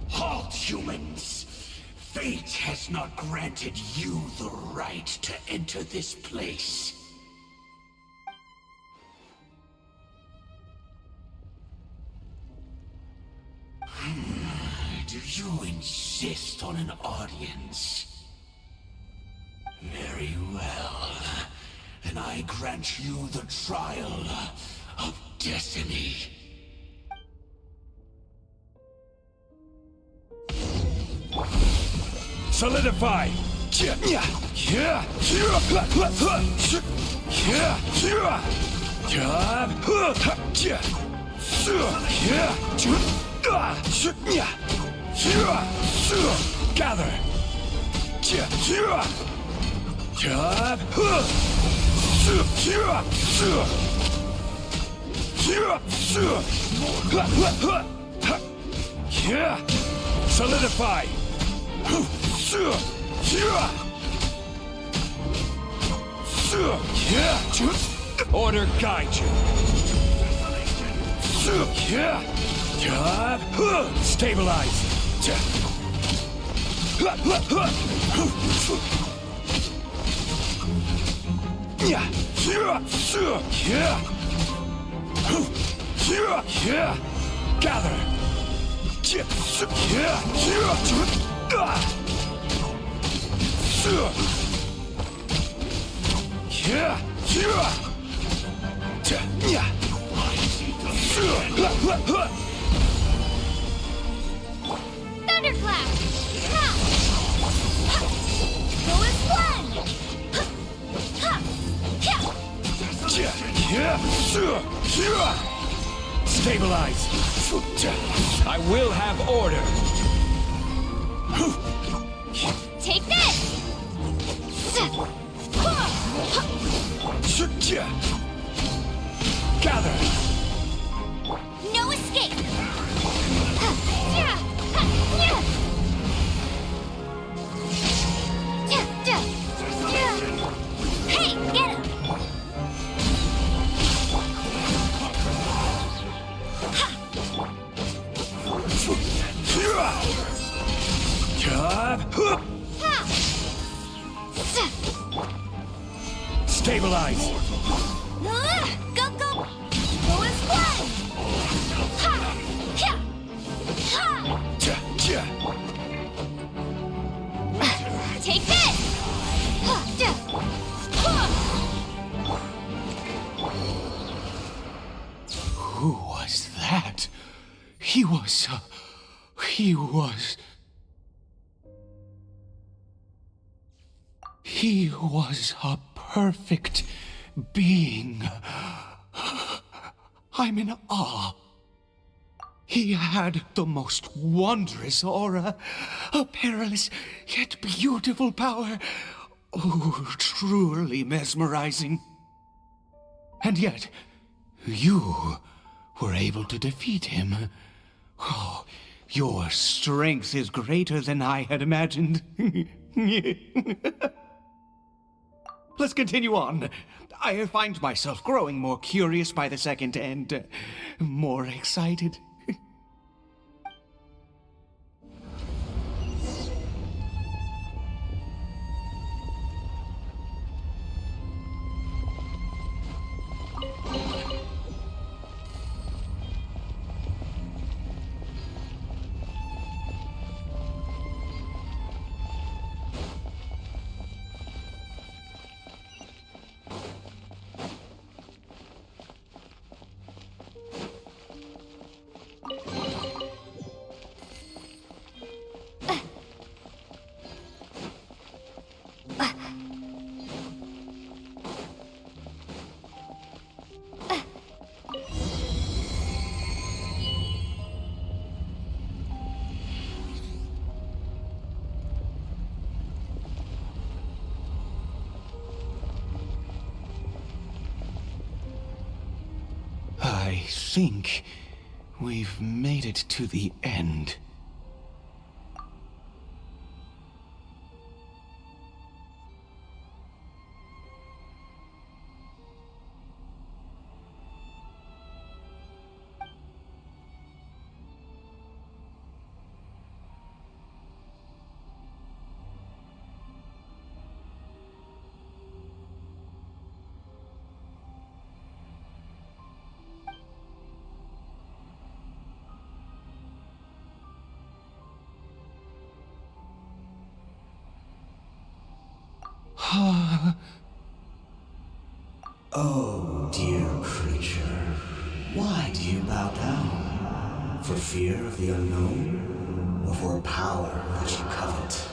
Halt, humans! Fate has not granted you the right to enter this place. Do you insist on an audience? Very well. Then I grant you the trial of destiny. Solidify! Gather! Solidify! Order guide you. Stabilize. Gather. Thunderclap! Ha! Go as one! Ha! Ha! Stabilize. I will have order. Take this! Gather. No escape! Hey, get him! Stabilize. Go, go! Go as one! Ha! Ha! Ha! Take this! Who was that? He was a perfect being. I'm in awe. He had the most wondrous aura, a perilous yet beautiful power. Oh, truly mesmerizing. And yet, you were able to defeat him. Oh, your strength is greater than I had imagined. Let's continue on. I find myself growing more curious by the second and more excited. I think we've made it to the end. Oh, dear creature, why do you bow down? For fear of the unknown, or for power that you covet?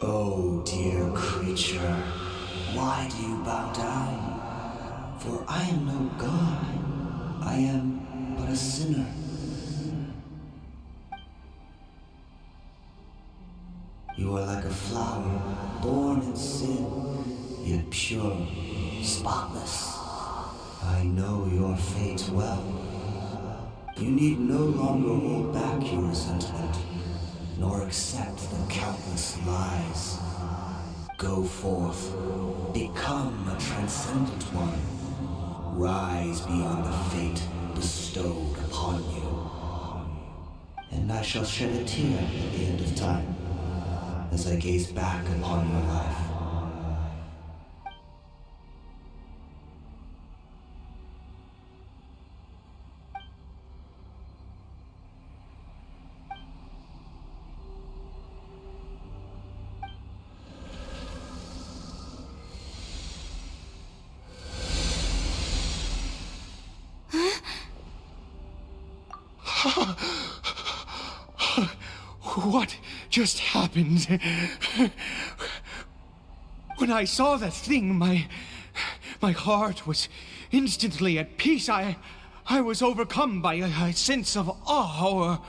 Oh, dear creature, why do you bow down? For I am no god. I am but a sinner. You are like a flower, born in sin, yet pure, spotless. I know your fate well. You need no longer hold back your resentment, nor accept the countless lies. Go forth, become a transcendent one. Rise beyond the fate bestowed upon you. And I shall shed a tear at the end of time, as I gaze back upon your life. What just happened? When I saw that thing, my heart was instantly at peace. I was overcome by a sense of awe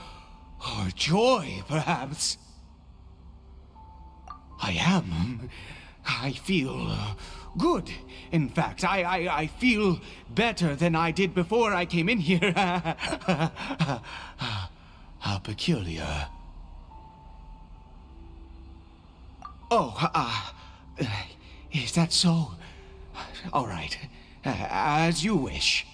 or joy, perhaps. I feel good. In fact, I feel better than I did before I came in here. How peculiar. Oh, is that so? All right, as you wish.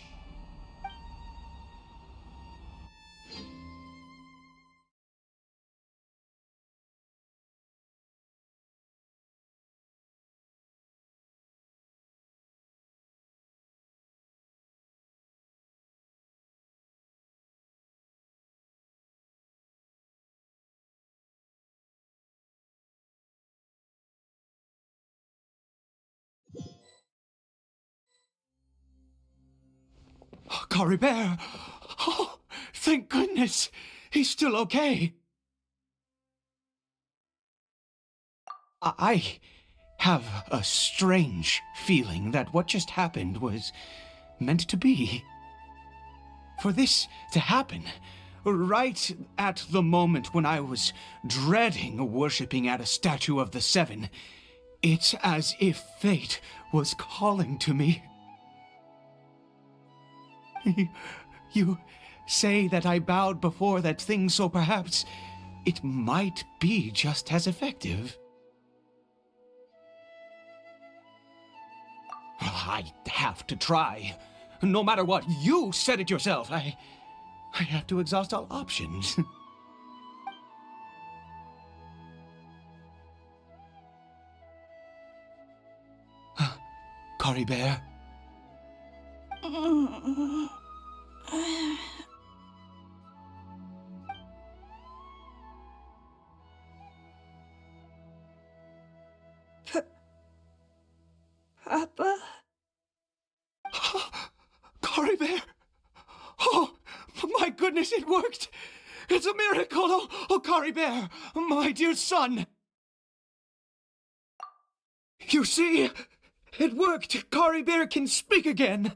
Caribert! Oh, thank goodness! He's still okay! I have a strange feeling that what just happened was meant to be. For this to happen, right at the moment when I was dreading worshipping at a statue of the Seven, it's as if fate was calling to me. You say that I bowed before that thing, so perhaps it might be just as effective. I have to try. No matter what, you said it yourself. I have to exhaust all options. Caribert? Papa? Caribert! Oh, my goodness, it worked! It's a miracle! Oh, Caribert, my dear son! You see, it worked! Caribert can speak again!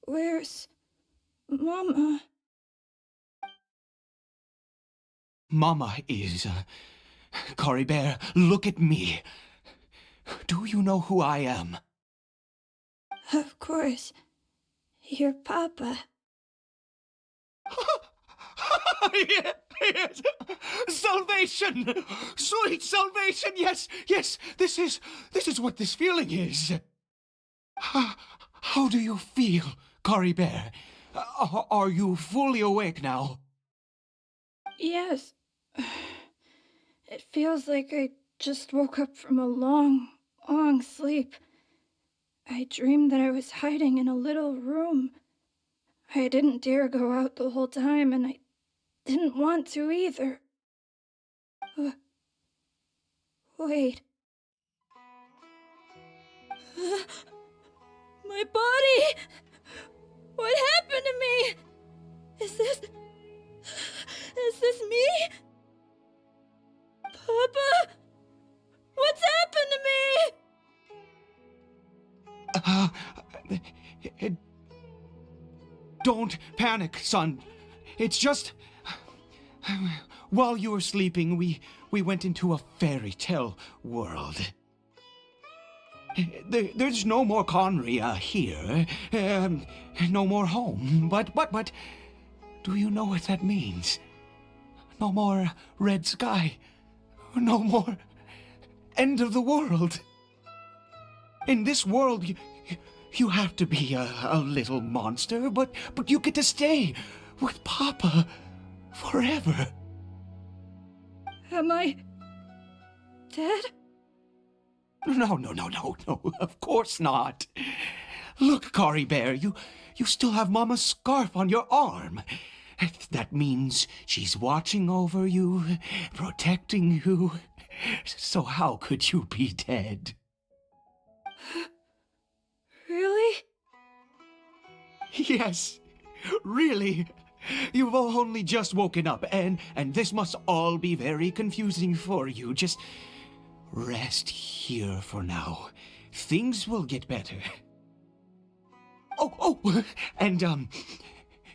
Where's Mama? Mama is... Caribert, look at me. Do you know who I am? Of course. Your Papa. Yes. Salvation! Sweet salvation! Yes, this is what this feeling is. How do you feel, Caribert? Are you fully awake now? Yes. It feels like I just woke up from a long, long sleep. I dreamed that I was hiding in a little room. I didn't dare go out the whole time, and I didn't want to either. Wait. My body! What happened to me? Is this me? Don't panic, son. It's just... While you were sleeping, we went into a fairy tale world. There's no more Conria here. No more home. But... Do you know what that means? No more red sky. No more end of the world. In this world, you have to be a little monster, but you get to stay with Papa forever. Am I dead? No, of course not. Look, Caribert, you still have Mama's scarf on your arm. That means she's watching over you, protecting you. So how could you be dead? Really? Yes, really. You've only just woken up, and this must all be very confusing for you. Just rest here for now. Things will get better. Oh, and,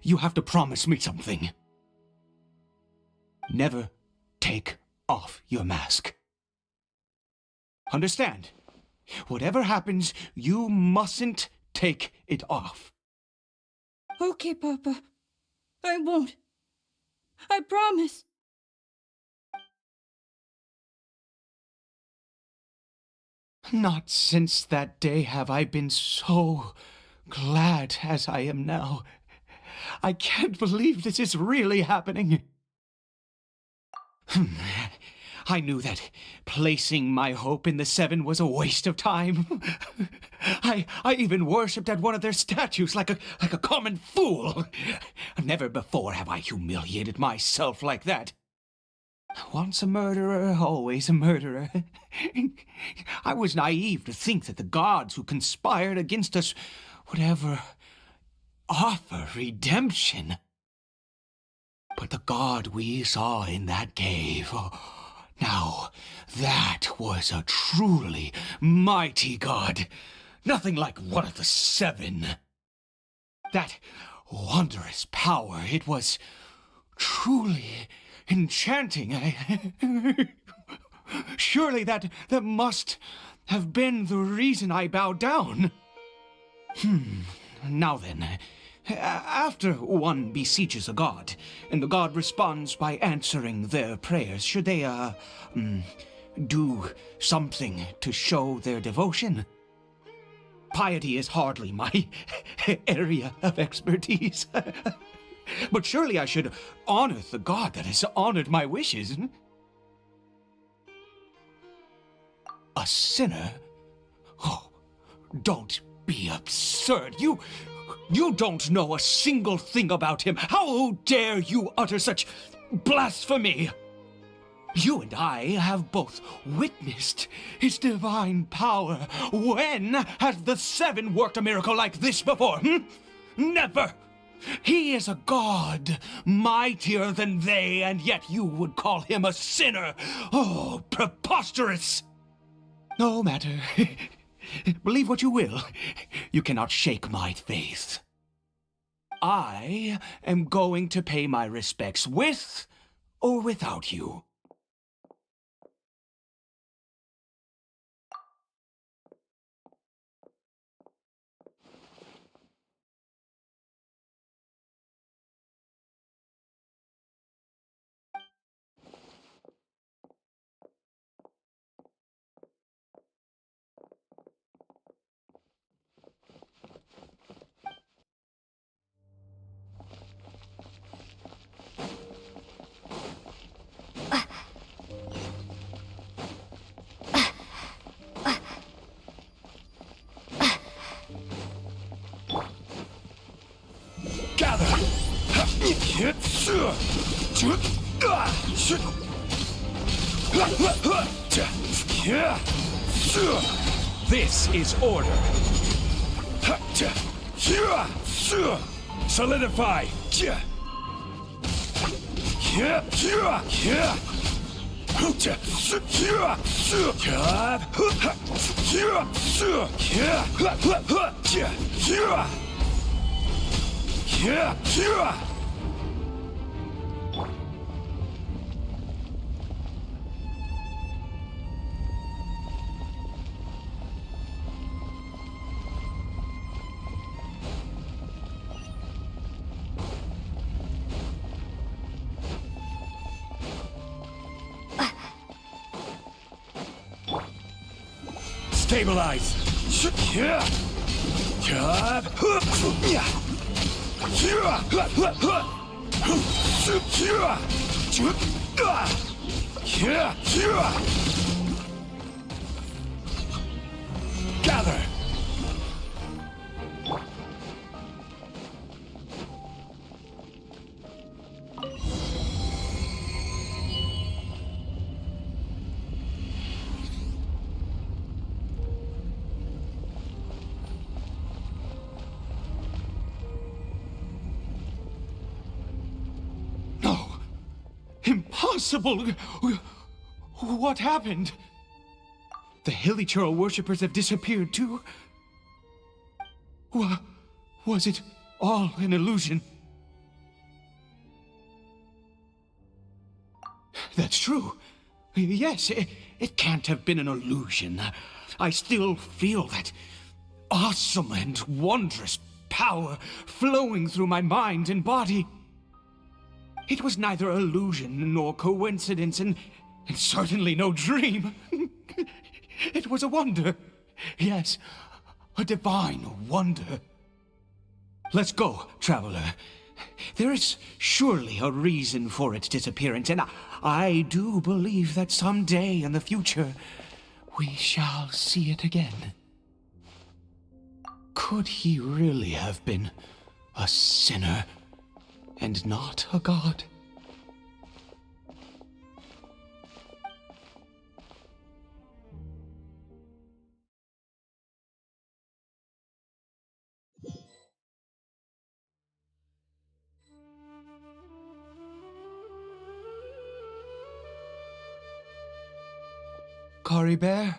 you have to promise me something. Never take off your mask. Understand? Whatever happens, you mustn't take it off. Okay, Papa. I won't. I promise. Not since that day have I been so glad as I am now. I can't believe this is really happening. I knew that placing my hope in the Seven was a waste of time. I even worshipped at one of their statues like a common fool. Never before have I humiliated myself like that. Once a murderer, always a murderer. I was naive to think that the gods who conspired against us would ever offer redemption. But the god we saw in that cave... Now, that was a truly mighty god. Nothing like one of the Seven. That wondrous power, it was truly enchanting. Surely that must have been the reason I bowed down. Now then, after one beseeches a god, and the god responds by answering their prayers, should they, do something to show their devotion? Piety is hardly my area of expertise. But surely I should honor the god that has honored my wishes. A sinner? Oh, don't be absurd. You don't know a single thing about him. How dare you utter such blasphemy? You and I have both witnessed his divine power. When has the Seven worked a miracle like this before? Never! He is a god, mightier than they, and yet you would call him a sinner. Oh, preposterous! No matter. Believe what you will. You cannot shake my faith. I am going to pay my respects with or without you. This is order. Solidify. Stabilize. Gather. Impossible! What happened? The Hilichurl worshippers have disappeared too? Was it all an illusion? That's true. Yes, it can't have been an illusion. I still feel that awesome and wondrous power flowing through my mind and body. It was neither illusion nor coincidence, and certainly no dream. It was a wonder. Yes, a divine wonder. Let's go, traveler. There is surely a reason for its disappearance, and I do believe that someday in the future we shall see it again. Could he really have been a sinner and not a god? Caribert?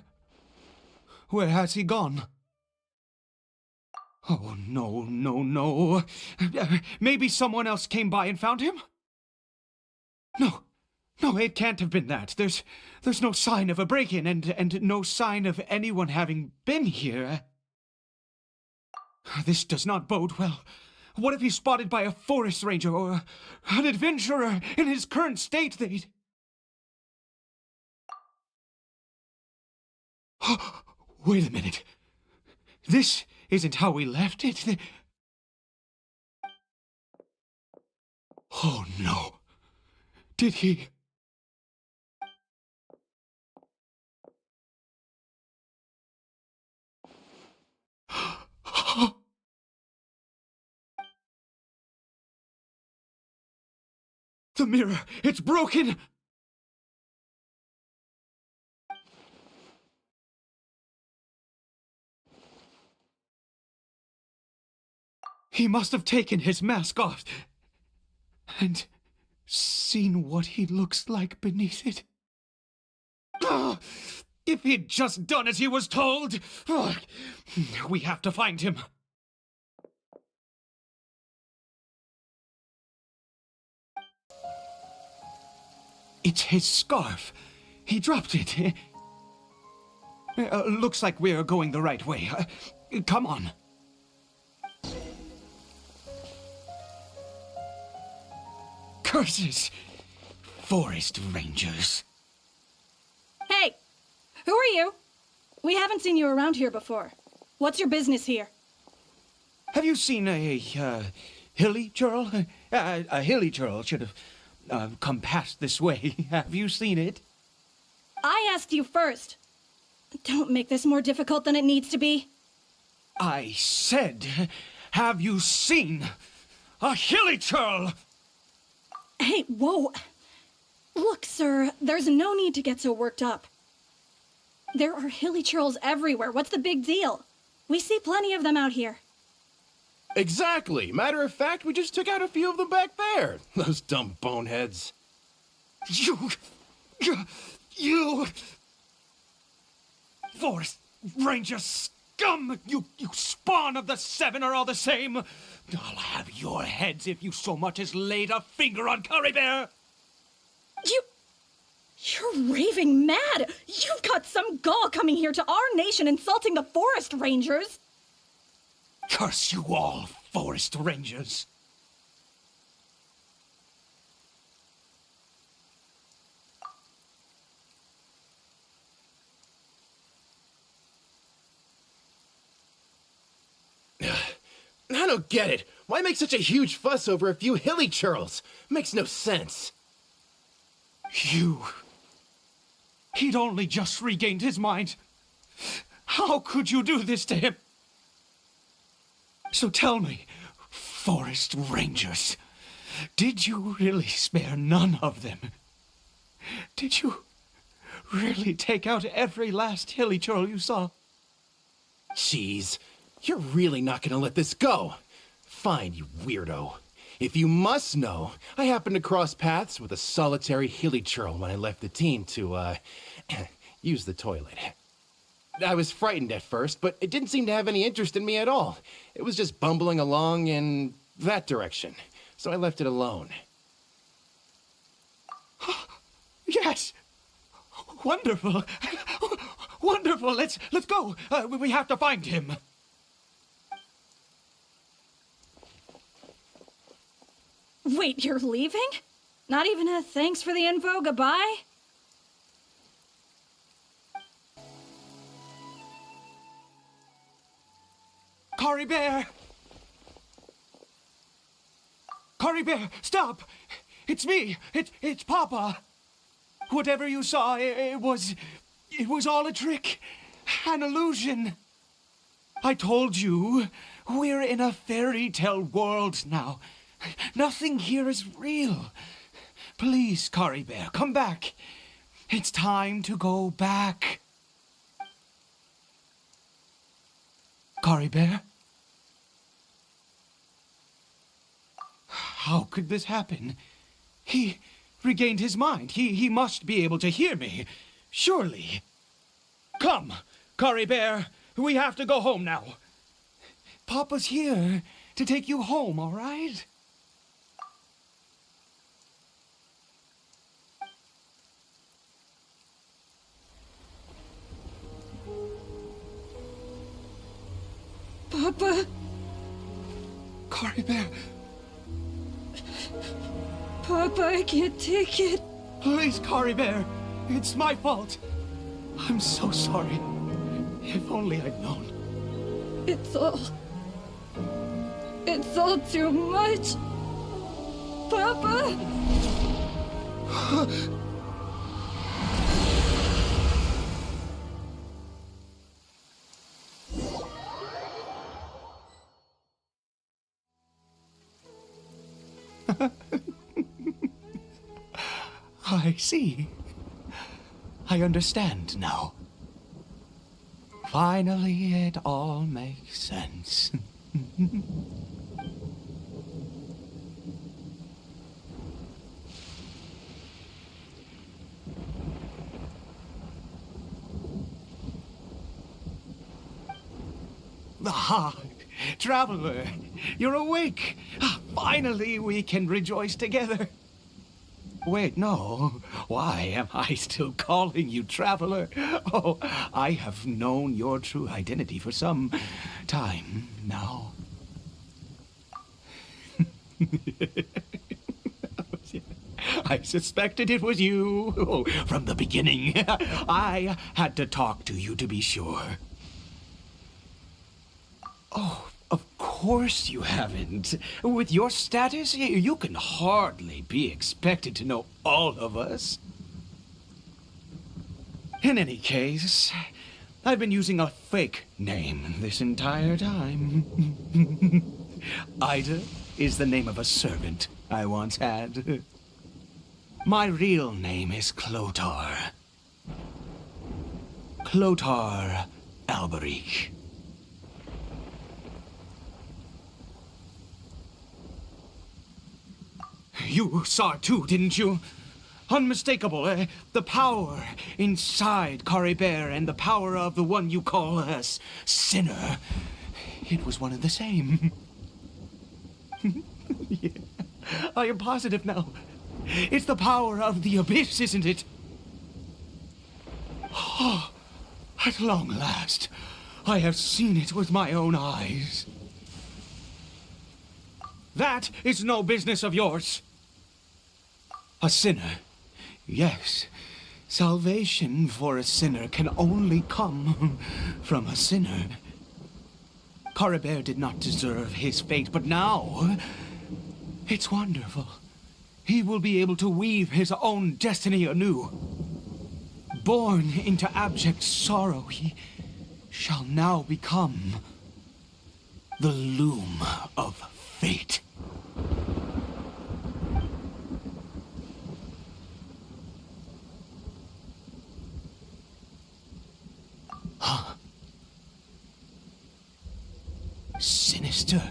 Where has he gone? Oh, no. Maybe someone else came by and found him? No, it can't have been that. There's no sign of a break-in and no sign of anyone having been here. This does not bode well. What if he's spotted by a forest ranger or an adventurer in his current state? Wait a minute. This isn't how we left it. Oh no. Did he? The mirror, it's broken! He must have taken his mask off and seen what he looks like beneath it. Ah, if he'd just done as he was told! Ah, we have to find him. It's his scarf. He dropped it. Looks like we're going the right way. Come on. Curses! Forest rangers. Hey! Who are you? We haven't seen you around here before. What's your business here? Have you seen a Hilichurl? A Hilichurl should have come past this way. Have you seen it? I asked you first. Don't make this more difficult than it needs to be. I said, have you seen a Hilichurl? Hey, whoa. Look, sir, there's no need to get so worked up. There are Hilichurls everywhere. What's the big deal? We see plenty of them out here. Exactly. Matter of fact, we just took out a few of them back there. Those dumb boneheads. You... Forest Ranger scum! You spawn of the Seven are all the same! I'll have your heads if you so much as laid a finger on Caribert! You're raving mad! You've got some gall coming here to our nation insulting the Forest Rangers! Curse you all, Forest Rangers! I don't get it. Why make such a huge fuss over a few hilly churls? Makes no sense. He'd only just regained his mind. How could you do this to him? So tell me, Forest Rangers, did you really spare none of them? Did you really take out every last hilly churl you saw? Jeez, you're really not gonna let this go. Fine, you weirdo. If you must know, I happened to cross paths with a solitary hilly churl when I left the team to, use the toilet. I was frightened at first, but it didn't seem to have any interest in me at all. It was just bumbling along in that direction, so I left it alone. Yes! Wonderful! Wonderful! Let's go! We have to find him! Wait, you're leaving? Not even a thanks for the info, goodbye? Caribert! Caribert, stop! It's me! It's Papa! Whatever you saw, it was all a trick. An illusion. I told you, we're in a fairy tale world now. Nothing here is real. Please, Caribert, come back. It's time to go back. Caribert? How could this happen? He regained his mind. He must be able to hear me. Surely. Come, Caribert. We have to go home now. Papa's here to take you home, all right? Papa? Caribert, Papa, I can't take it. please, Caribert. It's my fault. I'm so sorry. If only I'd known. It's all too much. Papa? I see. I understand now. Finally, it all makes sense. Ah, traveler, you're awake. Finally, we can rejoice together. Wait, no. Why am I still calling you traveler? Oh, I have known your true identity for some time now. I suspected it was you. Oh, from the beginning. I had to talk to you to be sure. Oh, of course you haven't. With your status, you can hardly be expected to know all of us. In any case, I've been using a fake name this entire time. Ida is the name of a servant I once had. My real name is Clotar. Clotar Alberic. You saw it too, didn't you? unmistakable. The power inside Caribert and the power of the one you call a sinner. It was one and the same. Yeah, I am positive now. It's the power of the abyss, isn't it? Oh, at long last, I have seen it with my own eyes. That is no business of yours. A sinner. Yes, salvation for a sinner can only come from a sinner. Caribert did not deserve his fate, but now it's wonderful. He will be able to weave his own destiny anew. Born into abject sorrow, he shall now become the loom of fate. Huh? Sinister.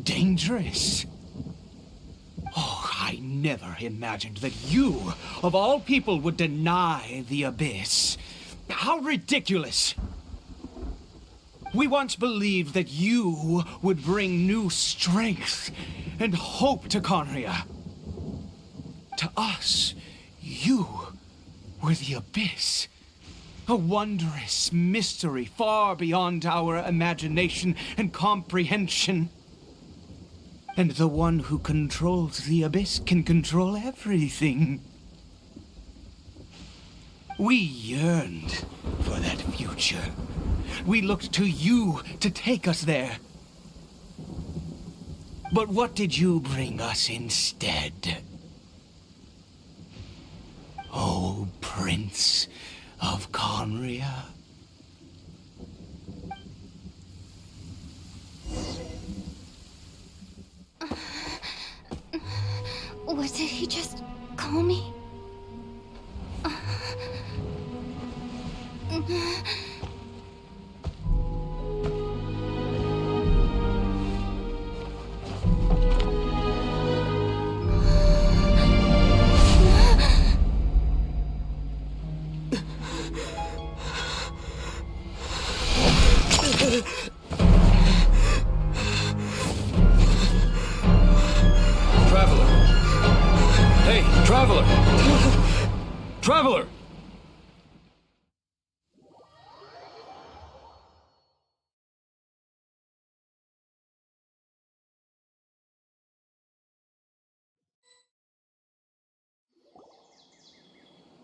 Dangerous. Oh, I never imagined that you, of all people, would deny the abyss. How ridiculous! We once believed that you would bring new strength and hope to Conria. To us, you were the abyss. A wondrous mystery far beyond our imagination and comprehension. And the one who controls the abyss can control everything. We yearned for that future. We looked to you to take us there. But what did you bring us instead? Oh, Prince of Conria. What did he just call me? Traveler! Traveler!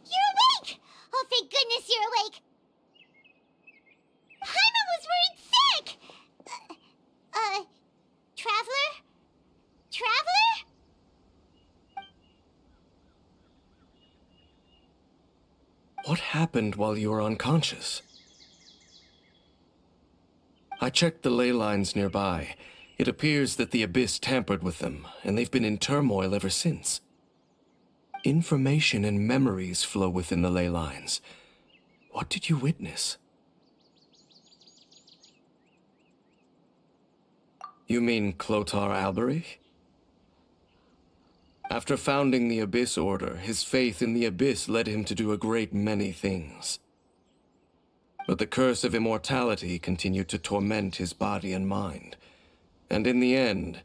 You're awake! Oh, thank goodness you're awake! Paimon was worried sick! Traveler? Traveler? What happened while you were unconscious? I checked the ley lines nearby. It appears that the Abyss tampered with them, and they've been in turmoil ever since. Information and memories flow within the ley lines. What did you witness? You mean Clotar Alberich? After founding the Abyss Order, his faith in the Abyss led him to do a great many things. But the curse of immortality continued to torment his body and mind. And in the end,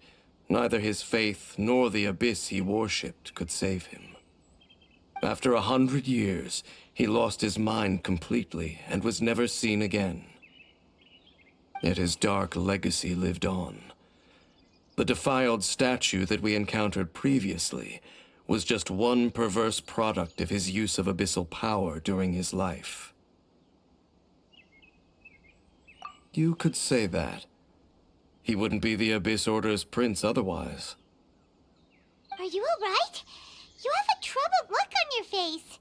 neither his faith nor the Abyss he worshipped could save him. After 100 years, he lost his mind completely and was never seen again. Yet his dark legacy lived on. The defiled statue that we encountered previously was just one perverse product of his use of abyssal power during his life. You could say that. He wouldn't be the Abyss Order's prince otherwise. Are you alright? You have a troubled look on your face.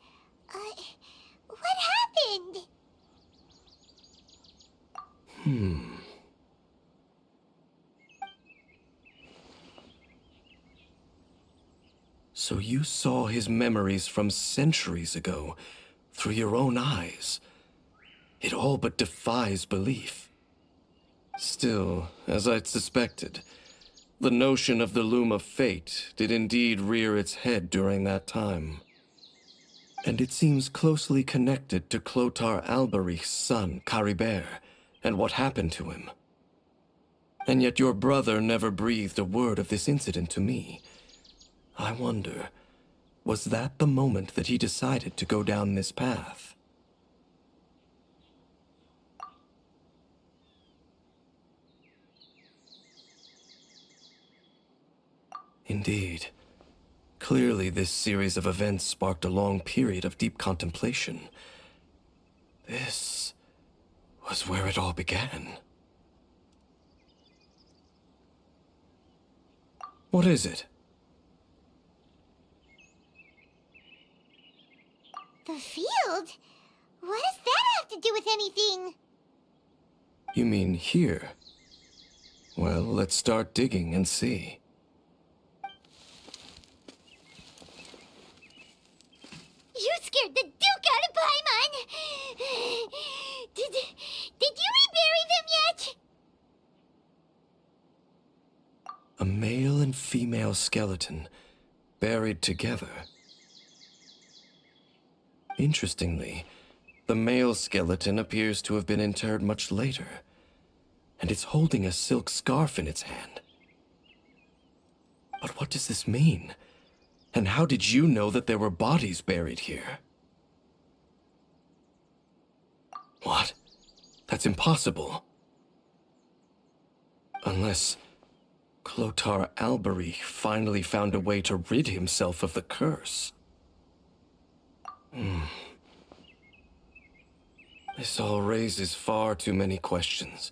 What happened? So you saw his memories from centuries ago through your own eyes. It all but defies belief. Still, as I'd suspected, The notion of the loom of fate did indeed rear its head during that time. And it seems closely connected to Clotar Alberich's son, Caribert, and what happened to him. And yet your brother never breathed a word of this incident to me. I wonder, was that the moment that he decided to go down this path? Indeed. Clearly, this series of events sparked a long period of deep contemplation. This was where it all began. What is it? The field? What does that have to do with anything? You mean here? Well, let's start digging and see. You scared the Duke out of Paimon! Did you rebury them yet? A male and female skeleton, buried together. Interestingly, the male skeleton appears to have been interred much later, and it's holding a silk scarf in its hand. But what does this mean? And how did you know that there were bodies buried here? What? That's impossible. Unless Clotar Alberich finally found a way to rid himself of the curse. This all raises far too many questions.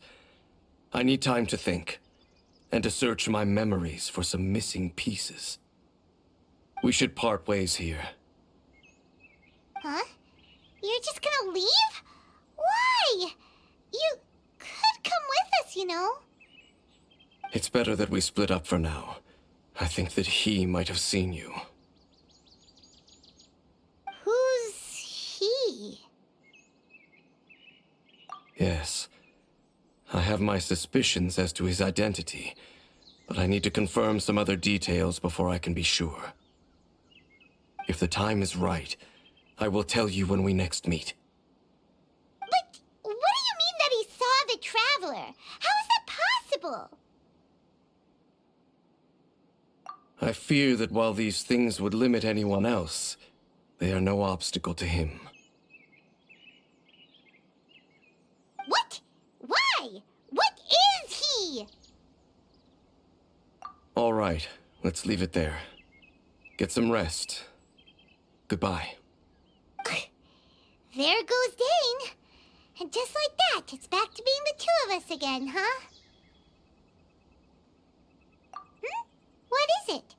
I need time to think, and to search my memories for some missing pieces. We should part ways here. Huh? You're just gonna leave? Why? You could come with us, you know. It's better that we split up for now. I think that he might have seen you. Who's he? Yes. I have my suspicions as to his identity, but I need to confirm some other details before I can be sure. If the time is right, I will tell you when we next meet. But what do you mean that he saw the Traveler? How is that possible? I fear that while these things would limit anyone else, they are no obstacle to him. What? Why? What is he? All right, let's leave it there. Get some rest. Goodbye. There goes Dane. And just like that, it's back to being the two of us again, huh? What is it?